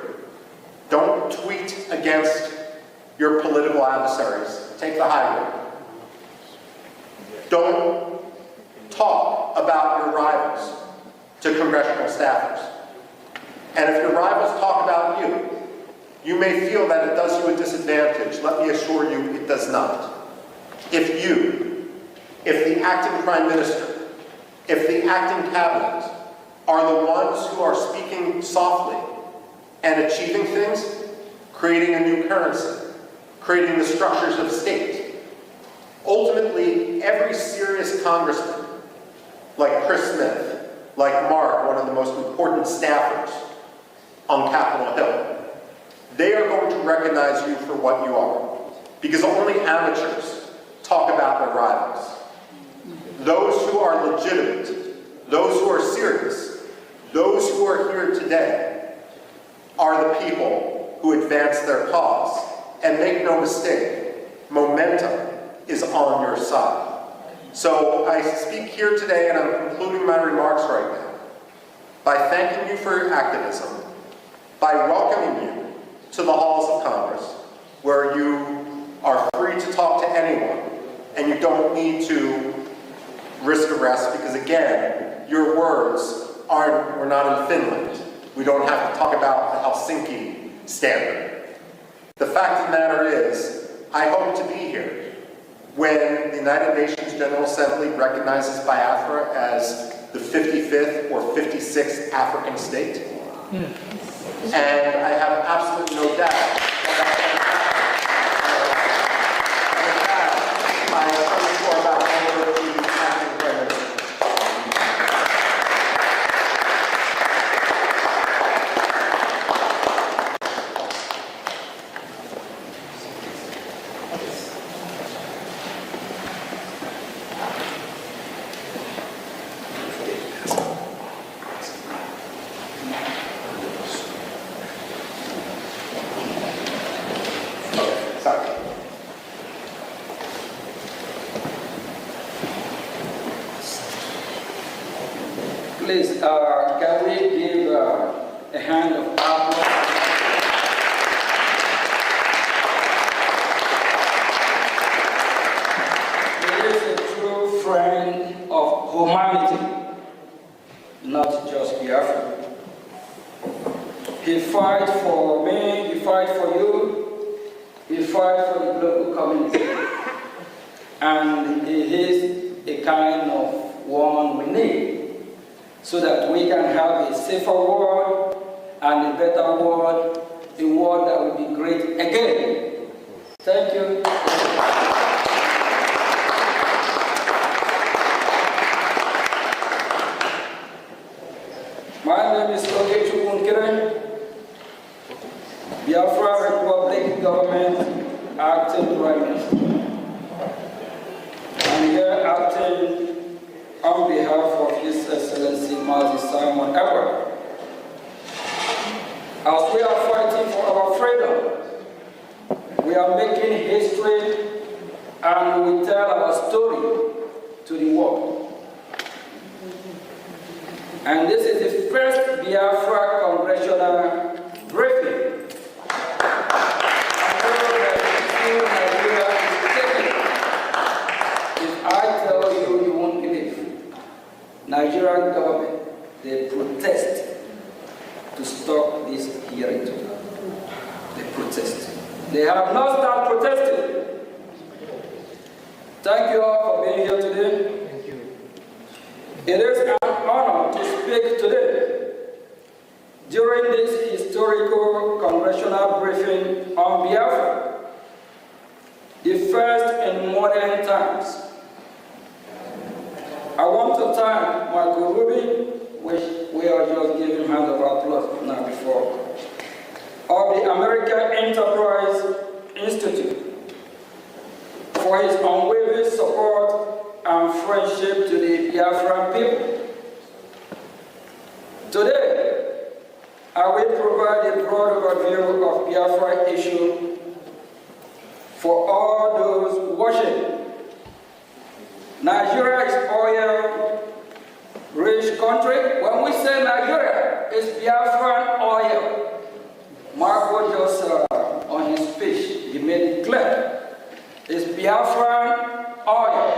Don't tweet against your political adversaries. Take the high road. Don't talk about your rivals to congressional staffers. And if your rivals talk about you, you may feel that it does you a disadvantage. Let me assure you, it does not. If the acting Prime Minister, if the acting Cabinet are the ones who are speaking softly and achieving things, creating a new currency, creating the structures of state, ultimately every serious congressman like Chris Smith, like Mark, one of the most important staffers on Capitol Hill, they are going to recognize you for what you are. Because only amateurs talk about their rivals. Those who are legitimate, those who are serious, those who are here today are the people who advance their cause. And make no mistake, momentum is on your side. So I speak here today, and I'm concluding my remarks right now, by thanking you for your activism, by welcoming you to the halls of Congress, where you are free to talk to anyone, and you don't need to risk arrest, because again, your words we're not in Finland. We don't have to talk about the Helsinki standard. The fact of the matter is, I hope to be here when the United Nations General Assembly recognizes Biafra as the 55th or 56th African state. And I have absolutely no doubt that I turn the floor back over to the acting Prime Minister. Please, can we give a hand of applause? He is a true friend of humanity, not just Biafra. He fights for me, he fights for you, he fights for the global community. And he is a kind of one we need, so that we can have a safer world and a better world, a world that will be great again. Thank you. My name is Nkere, Biafra Republic Government Acting Prime Minister. I'm here acting on behalf of His Excellency Mazi Simon Edward. As we are fighting for our freedom, we are making history and we tell our story to the world. And this is the first Biafra Congressional briefing. If I tell you, you won't believe. Nigerian government, they protest to stop this hearing today. They protest. They have not started protesting. Thank you all for being here today. Thank you. It is an honor to speak today during this historical congressional briefing on Biafra, the first in modern times. I want to thank Michael Rubin, which we are just giving hand of applause now before, of the American Enterprise Institute for his unwavering support and friendship to the Biafran people. Today, I will provide a broad overview of Biafra issue for all those watching. Nigeria is oil-rich country. When we say Nigeria, it's Biafran oil. Marco just, on his speech, he made it clear. It's Biafran oil.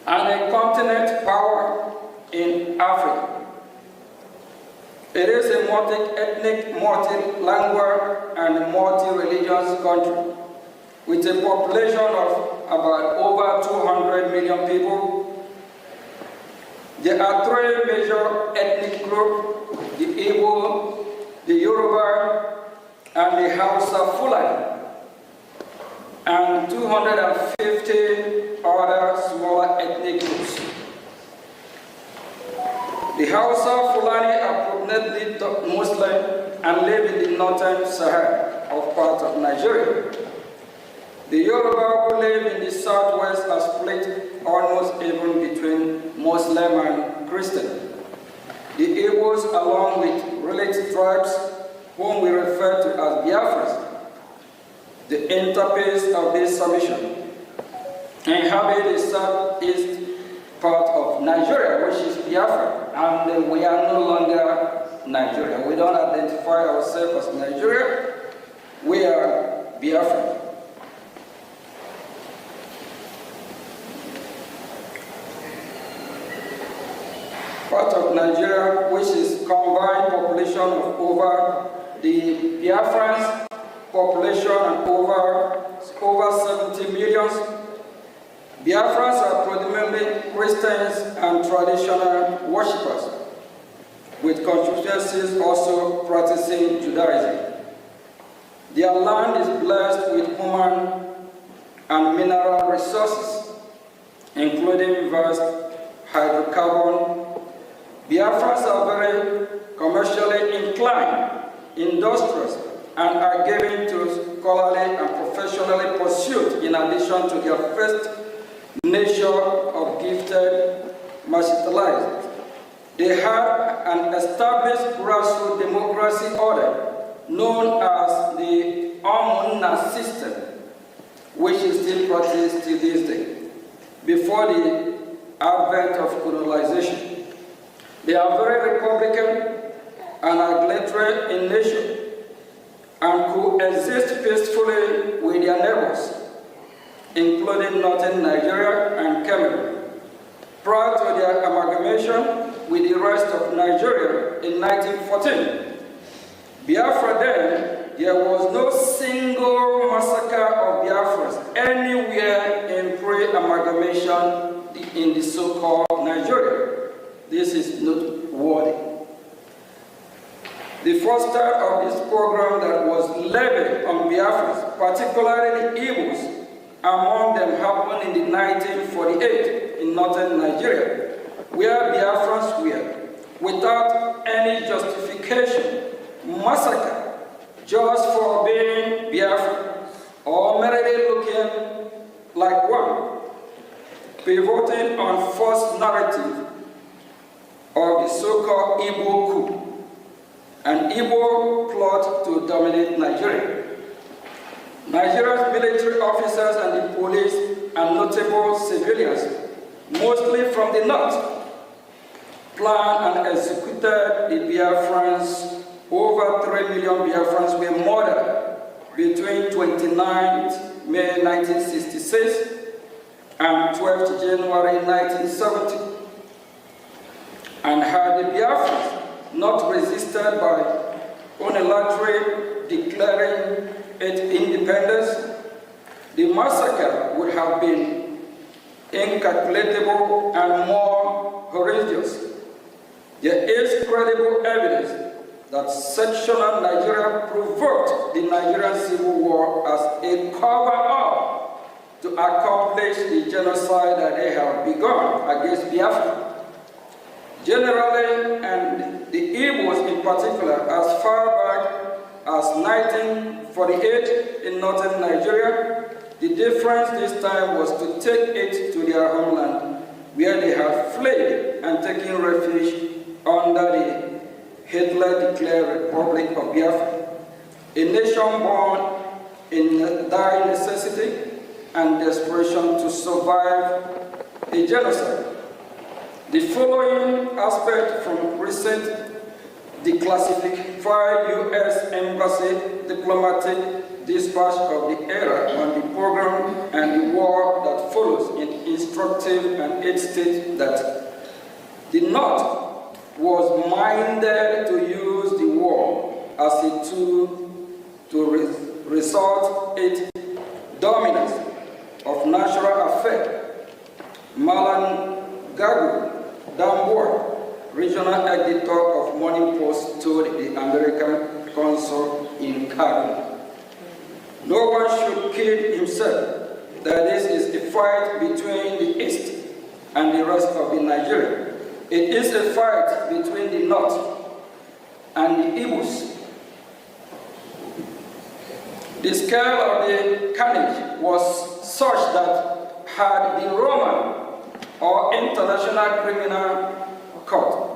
And a continent power in Africa. It is a multi-ethnic, multi-language, and multi-religious country with a population of about over 200 million people. There are three major ethnic groups: the Igbo, the Yoruba, and the Hausa Fulani, and 250 other smaller ethnic groups. The Hausa Fulani are predominantly Muslim and live in the northern Sahara of part of Nigeria. The Yoruba who live in the southwest are split almost even between Muslim and Christian. The Igbos, along with related tribes, whom we refer to as Biafras, the interface of this submission, inhabit the southeast part of Nigeria, which is Biafra, and we are no longer Nigeria. We don't identify ourselves as Nigeria, we are Biafra. Part of Nigeria, which is combined population of over the Biafrans population and over 70 million. Biafrans are predominantly Christians and traditional worshippers, with constituencies also practicing Judaism. Their land is blessed with human and mineral resources, including vast hydrocarbon. Biafrans are very commercially inclined, industrious, and are given to scholarly and professionally pursuit in addition to their first nature of gifted martialized. They had an established grassroots democracy order known as the Omuna system, which is still practiced to this day, before the advent of colonization. They are very republican and arbitrary in nature and coexist peacefully with their neighbors, including northern Nigeria and Cameroon. Prior to their amalgamation with the rest of Nigeria in 1914, Biafra then, there was no single massacre of Biafras anywhere in pre-amalgamation in the so-called Nigeria. This is noteworthy. The first start of this program that was levied on Biafrans, particularly the Igbos, among them happened in 1948 in northern Nigeria, where Biafrans were, without any justification, massacred just for being Biafran or merely looking like one, pivoting on false narrative of the so-called Igbo coup, an Igbo plot to dominate Nigeria. Nigeria's military officers and the police and notable civilians, mostly from the north, planned and executed the Biafrans. Over 3 million Biafrans were murdered between 29th May 1966 and 12th January 1970. And had the Biafrans not resisted by unilaterally declaring its independence, the massacre would have been incalculable and more horrendous. There is credible evidence that sectional Nigeria provoked the Nigerian Civil War as a cover-up to accomplish the genocide that they have begun against Biafra. Generally, and the Igbos in particular, as far back as 1948 in northern Nigeria, the difference this time was to take it to their homeland, where they had fled and taken refuge under the Hitler-declared Republic of Biafra, a nation born in dire necessity and desperation to survive a genocide. The following aspect from recent declassified U.S. Embassy diplomatic dispatch of the era on the program and the war that follows is instructive, and it states that the North was minded to use the war as a tool to resort its dominance of natural affairs. Malan Gagu Dambour, regional editor of Morning Post, told the American consul in Nkere, "No one should kid himself that this is a fight between the East and the rest of the Nigeria. It is a fight between the North and the Igbos. The scale of the carnage was such that had the Roman or International Criminal Court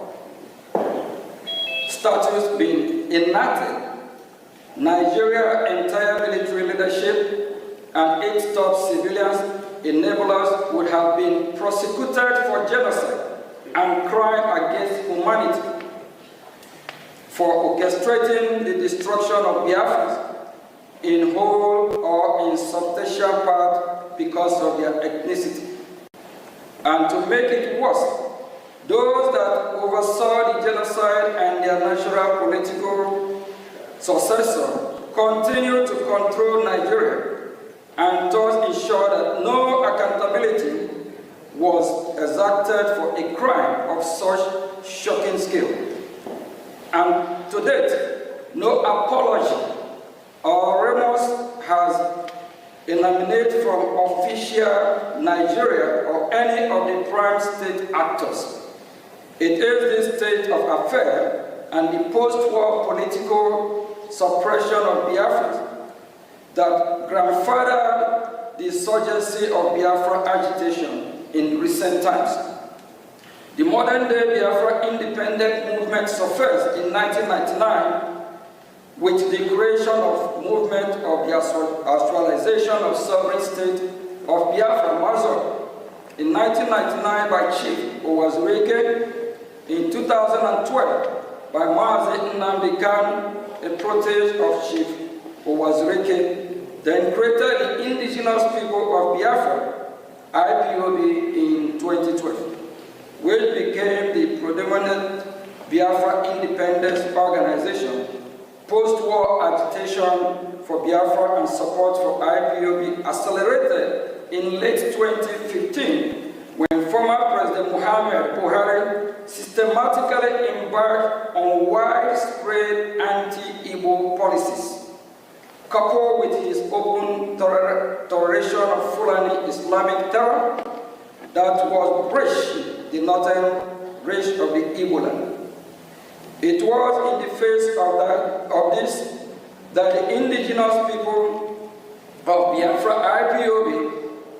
statutes been enacted, Nigeria's entire military leadership and its top civilians enablers would have been prosecuted for genocide and crime against humanity, for orchestrating the destruction of Biafrans in whole or in substantial part because of their ethnicity. And to make it worse, those that oversaw the genocide and their natural political successor continue to control Nigeria and thus ensure that no accountability was exacted for a crime of such shocking scale. And to date, no apology or remorse has emanated from official Nigeria or any of the prime state actors. It is this state of affair and the post-war political suppression of Biafra that grandfathered the insurgency of Biafra agitation in recent times. The modern-day Biafra independent movement surfaced in 1999 with the creation of movement of the actualization of sovereign state of Biafra, Mazur, in 1999 by Chief Owazurike, in 2012 by Mazi Nnamdi Kanu, a protege of Chief Owazurike, then created the Indigenous People of Biafra, IPOB, in 2012, which became the predominant Biafra independence organization. Post-war agitation for Biafra and support for IPOB accelerated in late 2015 when former President Muhammad Buhari systematically embarked on widespread anti-Igbo policies, coupled with his open toleration of Fulani Islamic terror that was breaching the northern reach of the Igbo land. It was in the face of this that the indigenous people of Biafra IPOB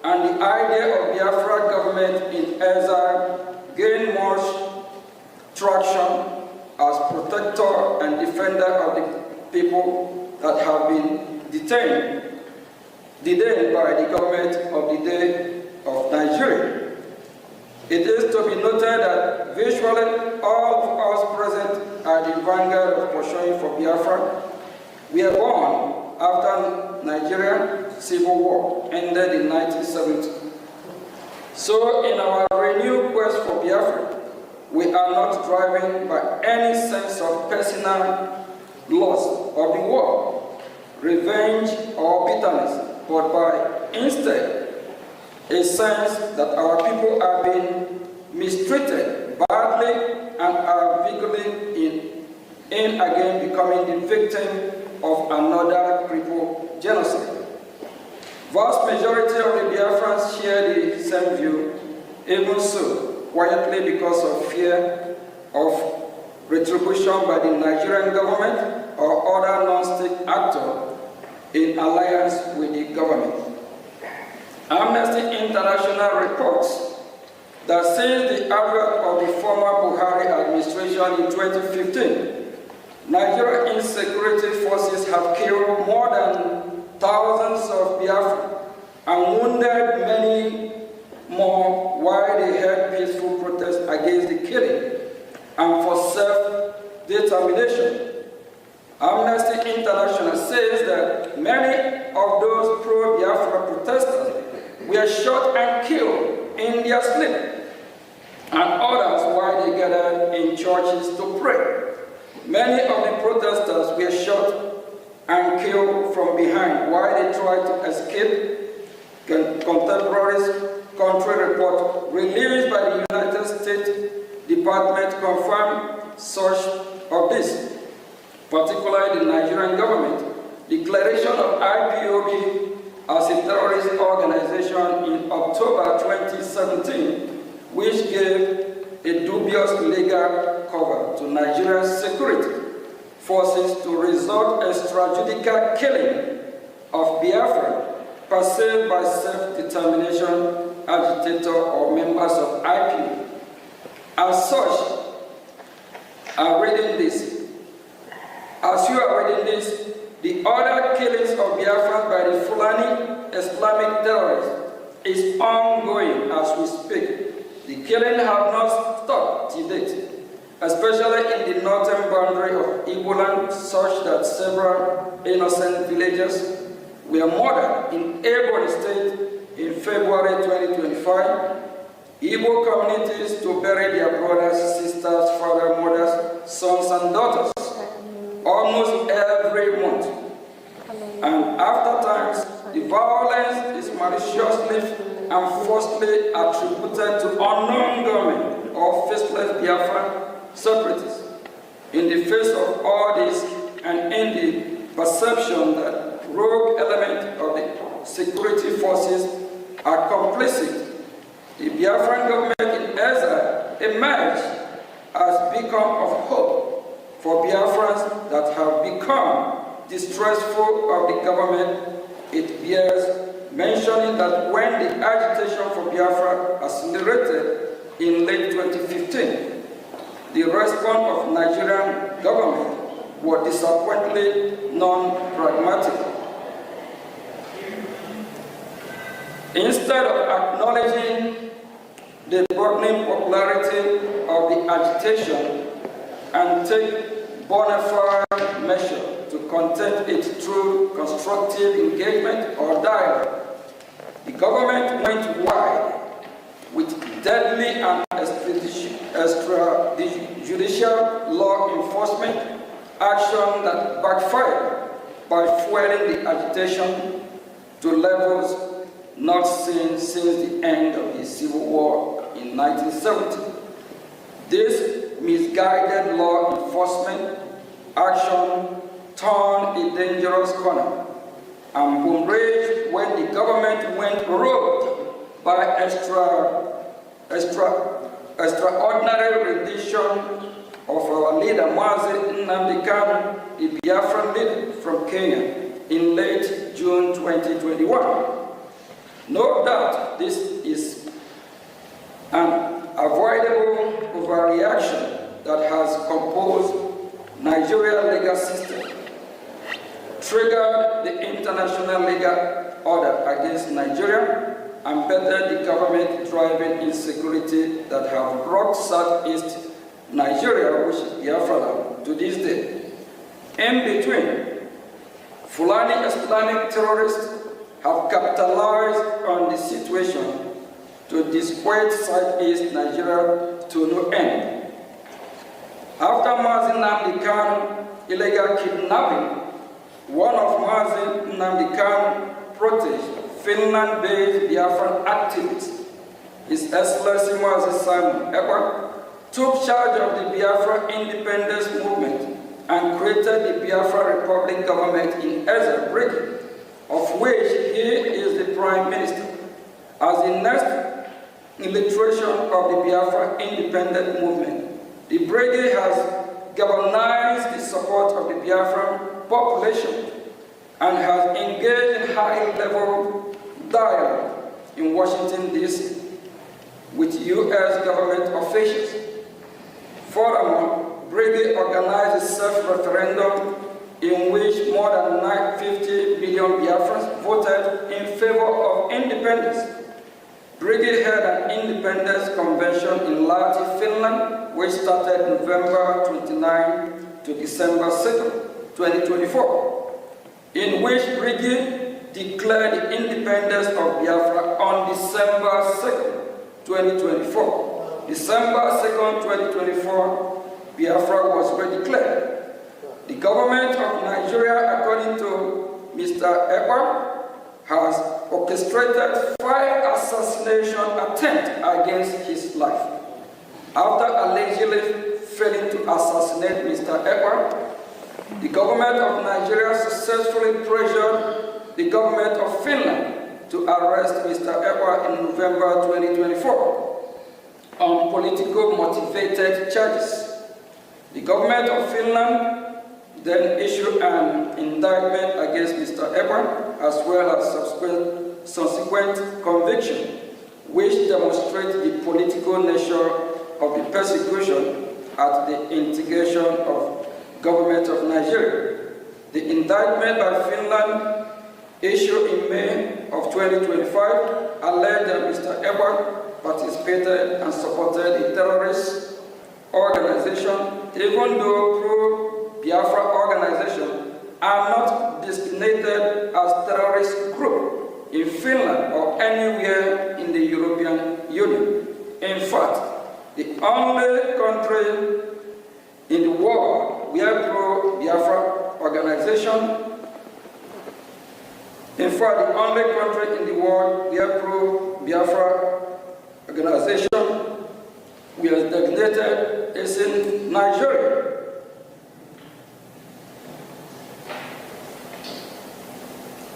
and the idea of Biafra government in exile gained much traction as protector and defender of the people that have been detained by the government of the day of Nigeria. It is to be noted that virtually all of us present at the vanguard of pursuing for Biafra were born after Nigerian Civil War ended in 1970. So in our renewed quest for Biafra, we are not driven by any sense of personal loss of the war, revenge or bitterness, but by instead a sense that our people are being mistreated badly and are vigorously in again becoming the victim of another crippled genocide. Vast majority of the Biafrans share the same view, even so, quietly because of fear of retribution by the Nigerian government or other non-state actor in alliance with the government. Amnesty International reports that since the advent of the former Buhari administration in 2015, Nigerian insecurity forces have killed more than thousands of Biafra and wounded many more while they held peaceful protests against the killing and for self-determination. Amnesty International says that many of those pro-Biafra protesters were shot and killed in their sleep, and others while they gathered in churches to pray. Many of the protesters were shot and killed from behind while they tried to escape. Contemporaries country report released by the United States Department confirmed such of this, particularly the Nigerian government declaration of IPOB as a terrorist organization in October 2017, which gave a dubious legal cover to Nigeria's security forces to resort extrajudicial killing of Biafra perceived by self-determination agitator or members of IPU. As such, as you are reading this, the other killings of Biafrans by the Fulani Islamic terrorists is ongoing as we speak. The killing have not stopped to date, especially in the northern boundary of Igbo land, such that several innocent villagers were murdered in Ebonyi State in February 2025. Igbo communities to bury their brothers, sisters, fathers, mothers, sons, and daughters almost every month. And after times, the violence is maliciously and falsely attributed to unknown government or faceless Biafra separatists. In the face of all this, and in the perception that rogue elements of the security forces are complicit, the Biafran government in exile emerged as beacon of hope for Biafrans that have become distrustful of the government. It bears mentioning that when the agitation for Biafra accelerated in late 2015, the response of Nigerian government was disappointingly non-pragmatic. Instead of acknowledging the burgeoning popularity of the agitation and take bona fide measures to contain it through constructive engagement or dialogue, the government went wide with deadly and extrajudicial law enforcement action that backfired by fueling the agitation to levels not seen since the end of the Civil War in 1970. This misguided law enforcement action turned a dangerous corner and boom raged when the government went rogue by extraordinary rendition of our leader Mazi Nnamdi Kanu, the Biafran leader from Kenya, in late June 2021. No doubt this is an avoidable overreaction that has composed Nigeria's legal system, triggered the international legal order against Nigeria, and bettered the government-driven insecurity that have rocked southeast Nigeria, which is Biafra, to this day. In between, Fulani Islamic terrorists have capitalized on the situation to dissuade southeast Nigeria to no end. After Mazi Nnamdi Kanu illegal kidnapping, one of Mazi Nnamdi Kanu proteges, Finland-based Biafran activist, His Excellency Mazi Simon Ekpa, took charge of the Biafra independence movement and created the Biafra Republic government in exile, Brgie, of which he is the Prime Minister. As the next illustration of the Biafra independent movement, the Brgie has galvanized the support of the Biafran population and has engaged in high-level dialogue in Washington, D.C. with U.S. government officials. Furthermore, Brgie organized a self-referendum in which more than 50 million Biafrans voted in favor of independence. Brgie held an independence convention in Lahti, Finland, which started November 29 to December 2, 2024, in which Brgie declared the independence of Biafra on December 2, 2024. December 2, 2024, Biafra was redeclared. The government of Nigeria, according to Mr. Ekpa, has orchestrated 5 assassination attempts against his life. After allegedly failing to assassinate Mr. Ekpa, the government of Nigeria successfully pressured the government of Finland to arrest Mr. Ekpa in November 2024. on political motivated charges. The government of Finland then issued an indictment against Mr. Edward, as well as subsequent conviction, which demonstrates the political nature of the persecution at the instigation of government of Nigeria. The indictment by Finland, issued in May of 2025, alleged that Mr. Edward participated and supported a terrorist organization, even though pro-Biafra organizations are not designated as terrorist group in Finland or anywhere in the European Union. In fact, the only country in the world where pro-Biafra organization the only country in the world where pro-Biafra organization was designated is in Nigeria.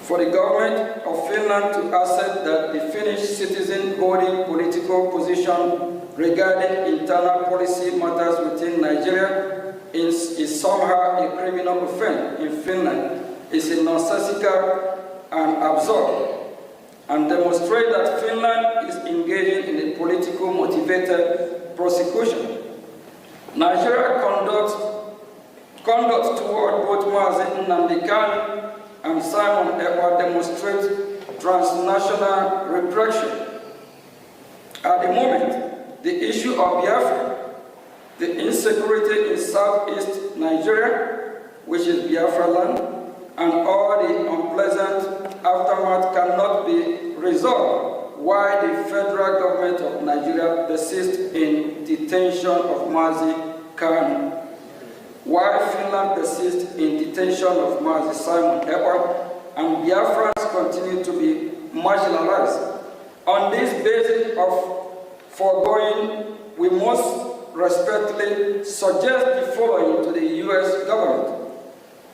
For the government of Finland to accept that the Finnish citizen holding political position regarding internal policy matters within Nigeria is somehow a criminal offense in Finland is a nonsensical and absurd, and demonstrate that Finland is engaging in a political motivated prosecution. Nigeria conduct toward both Mazi Nnamdi Kanu and Simon Ekpa demonstrate transnational repression. At the moment, the issue of Biafra, the insecurity in southeast Nigeria, which is Biafra land, and all the unpleasant aftermath cannot be resolved, while the federal government of Nigeria persists in detention of Mazi Kanu, while Finland persists in detention of Mazi Simon Ekpa, and Biafrans continue to be marginalized. On this basis of foregoing, we must respectfully suggest the following to the U.S. government.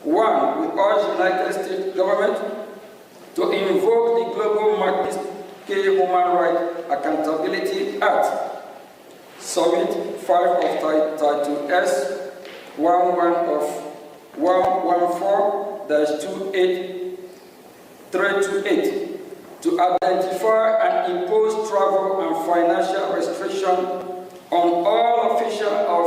One, we urge the United States government to invoke the Global Magnitsky Human Rights Accountability Act, Summit 5 of Title S 11 of 114-28328 to identify and impose travel and financial restrictions on all officials of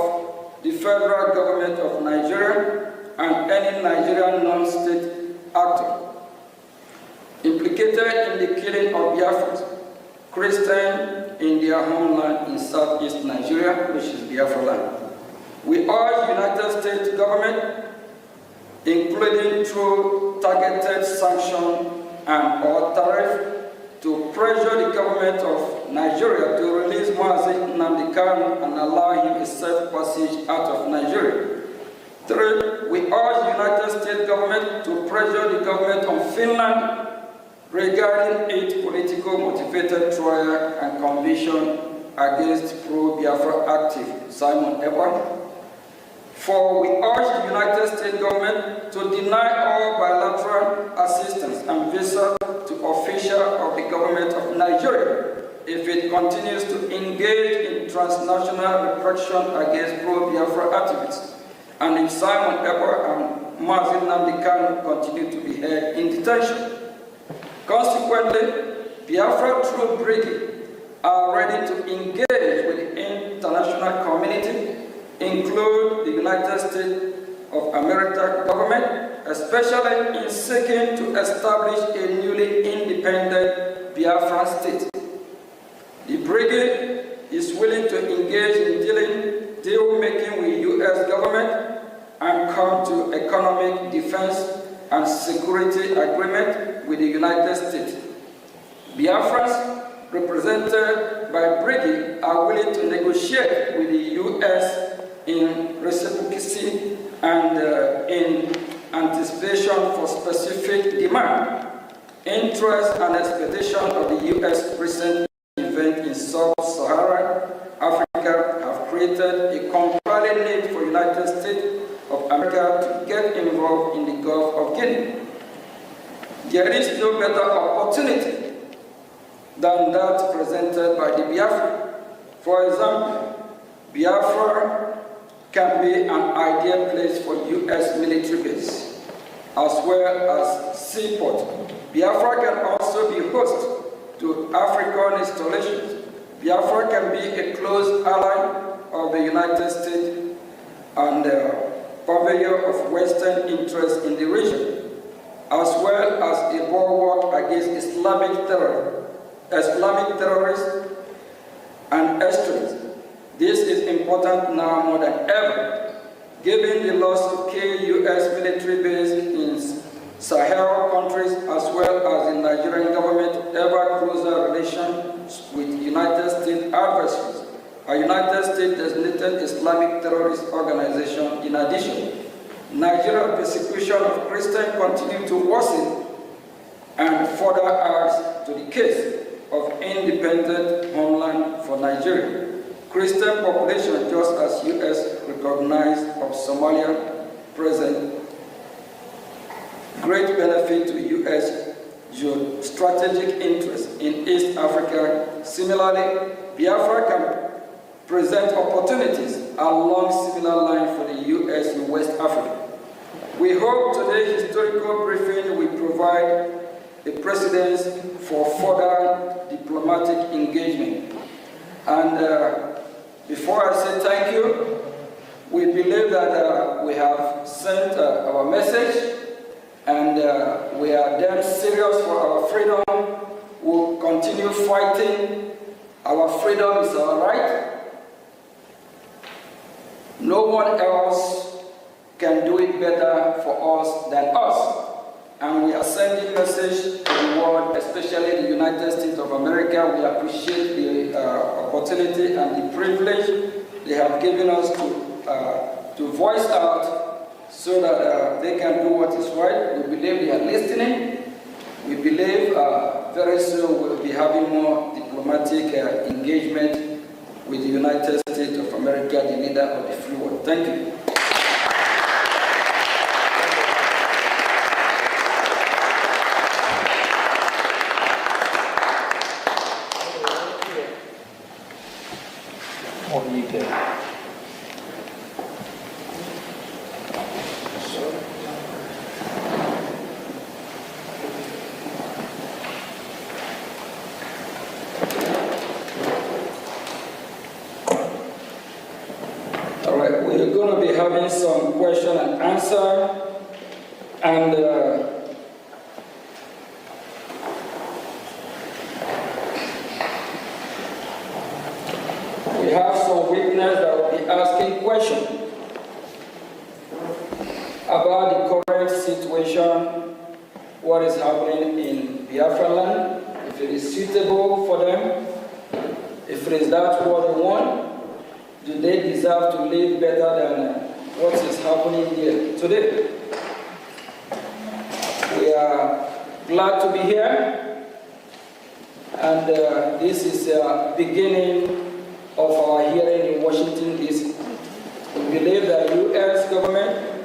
the federal government of Nigeria and any Nigerian non-state actor implicated in the killing of Biafrans, Christians in their homeland in southeast Nigeria, which is Biafra land. We urge the United States government, including through targeted sanction and or tariff, to pressure the government of Nigeria to release Mazi Nnamdi Kanu and allow him a safe passage out of Nigeria. Three, we urge the United States government to pressure the government of Finland regarding its political motivated trial and conviction against pro-Biafra active Simon Ekpa. For we urge the United States government to deny all bilateral assistance and visa to officials of the government of Nigeria if it continues to engage in transnational repression against pro-Biafra activists, and if Simon Ekpa and Mazi Nnamdi Kanu continue to be held in detention. Consequently, Biafra through Brgie are ready to engage with the international community, include the United States of America government, especially in seeking to establish a newly independent Biafran state. The Brgie is willing to engage in deal-making with U.S. government and come to economic defense and security agreement with the United States. Biafrans represented by Brgie are willing to negotiate with the U.S. in reciprocity and in anticipation for specific demand, interest and expectation of the U.S. recent event in Sub-Saharan Africa have created a compelling need for the United States of America to get involved in the Gulf of Guinea. There is no better opportunity than that presented by the Biafra For example, Biafra can be an ideal place for U.S. military base, as well as seaport. Biafra can also be host to African installations. Biafra can be a close ally of the United States and purveyor of Western interests in the region, as well as a bulwark against Islamic terrorists and extremists. This is important now more than ever, given the loss of key U.S. military bases in Sahel countries, as well as the Nigerian government's ever closer relations with United States adversaries, a United States designated Islamic terrorist organization. In addition, Nigeria's persecution of Christians continues to worsen and further adds to the case of independent homeland for Nigeria. Christian population, just as U.S. recognized of Somalia, present great benefit to U.S. strategic interests in East Africa. Similarly, Biafra can present opportunities along similar lines for the U.S. in West Africa. We hope today's historical briefing will provide a precedent for further diplomatic engagement. And before I say thank you, we believe that we have sent our message, and we are damn serious for our freedom. We'll continue fighting. Our freedom is our right. No one else can do it better for us than us. And we are sending message to the world, especially the United States of America. We appreciate the opportunity and the privilege they have given us to voice out so that they can do what is right. We believe they are listening. We believe very soon we'll be having more diplomatic engagement with the United States of America, the leader of the free world. Thank you. We're going to be having some question and answer, and we have some witnesses that will be asking questions about the current situation, what is happening in Biafra land, if it is suitable for them, if it is that what they want. Do they deserve to live better than what is happening here today? We are glad to be here, and this is the beginning of our hearing in Washington, D.C. We believe that U.S. government,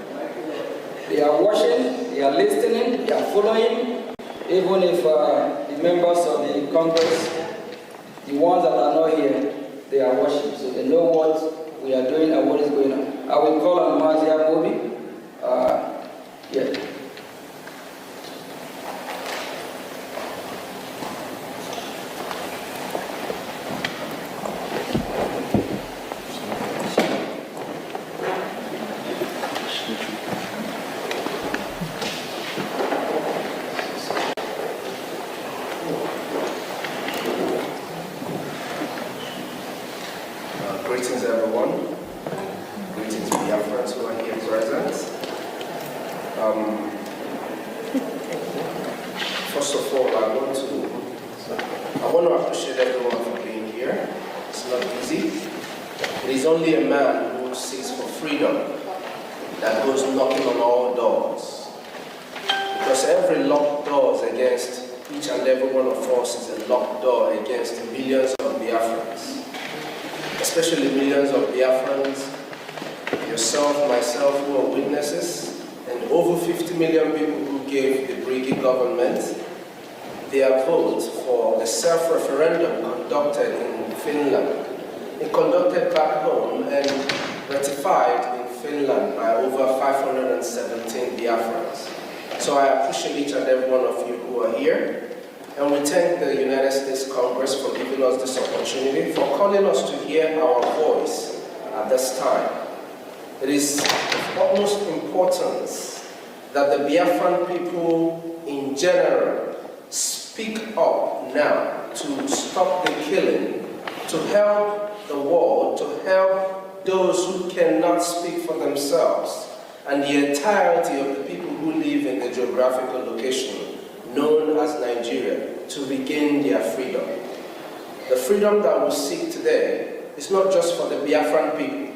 they are watching, they are listening, they are following, even if the members of the Congress, the ones that are not here, they are watching, so they know what we are doing and what is going on. I will call on Mazia Bobi. Yeah. Greetings, everyone. Greetings, Biafrans who are here present. First of all, I want to appreciate everyone for being here. It's not easy. It is only a man who seeks for freedom that goes knocking on all doors. Because every locked door against each and every one of us is a locked door against millions of Biafrans. Especially millions of Biafrans, yourself, myself, who are witnesses, and over 50 million people who gave the Brgie government their vote for the self-referendum conducted in Finland conducted back home and ratified in Finland by over 517 Biafrans. So I appreciate each and every one of you who are here. And we thank the United States Congress for giving us this opportunity, for calling us to hear our voice at this time. It is of utmost importance that the Biafran people in general speak up now to stop the killing, to help the world, to help those who cannot speak for themselves, and the entirety of the people who live in the geographical location known as Nigeria, to regain their freedom. The freedom that we seek today is not just for the Biafran people,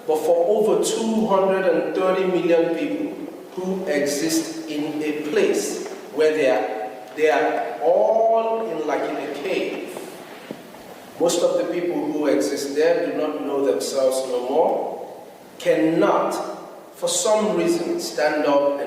but for over 230 million people who exist in a place where they are all in a cave. Most of the people who exist there do not know themselves no more, cannot, for some reason, stand up and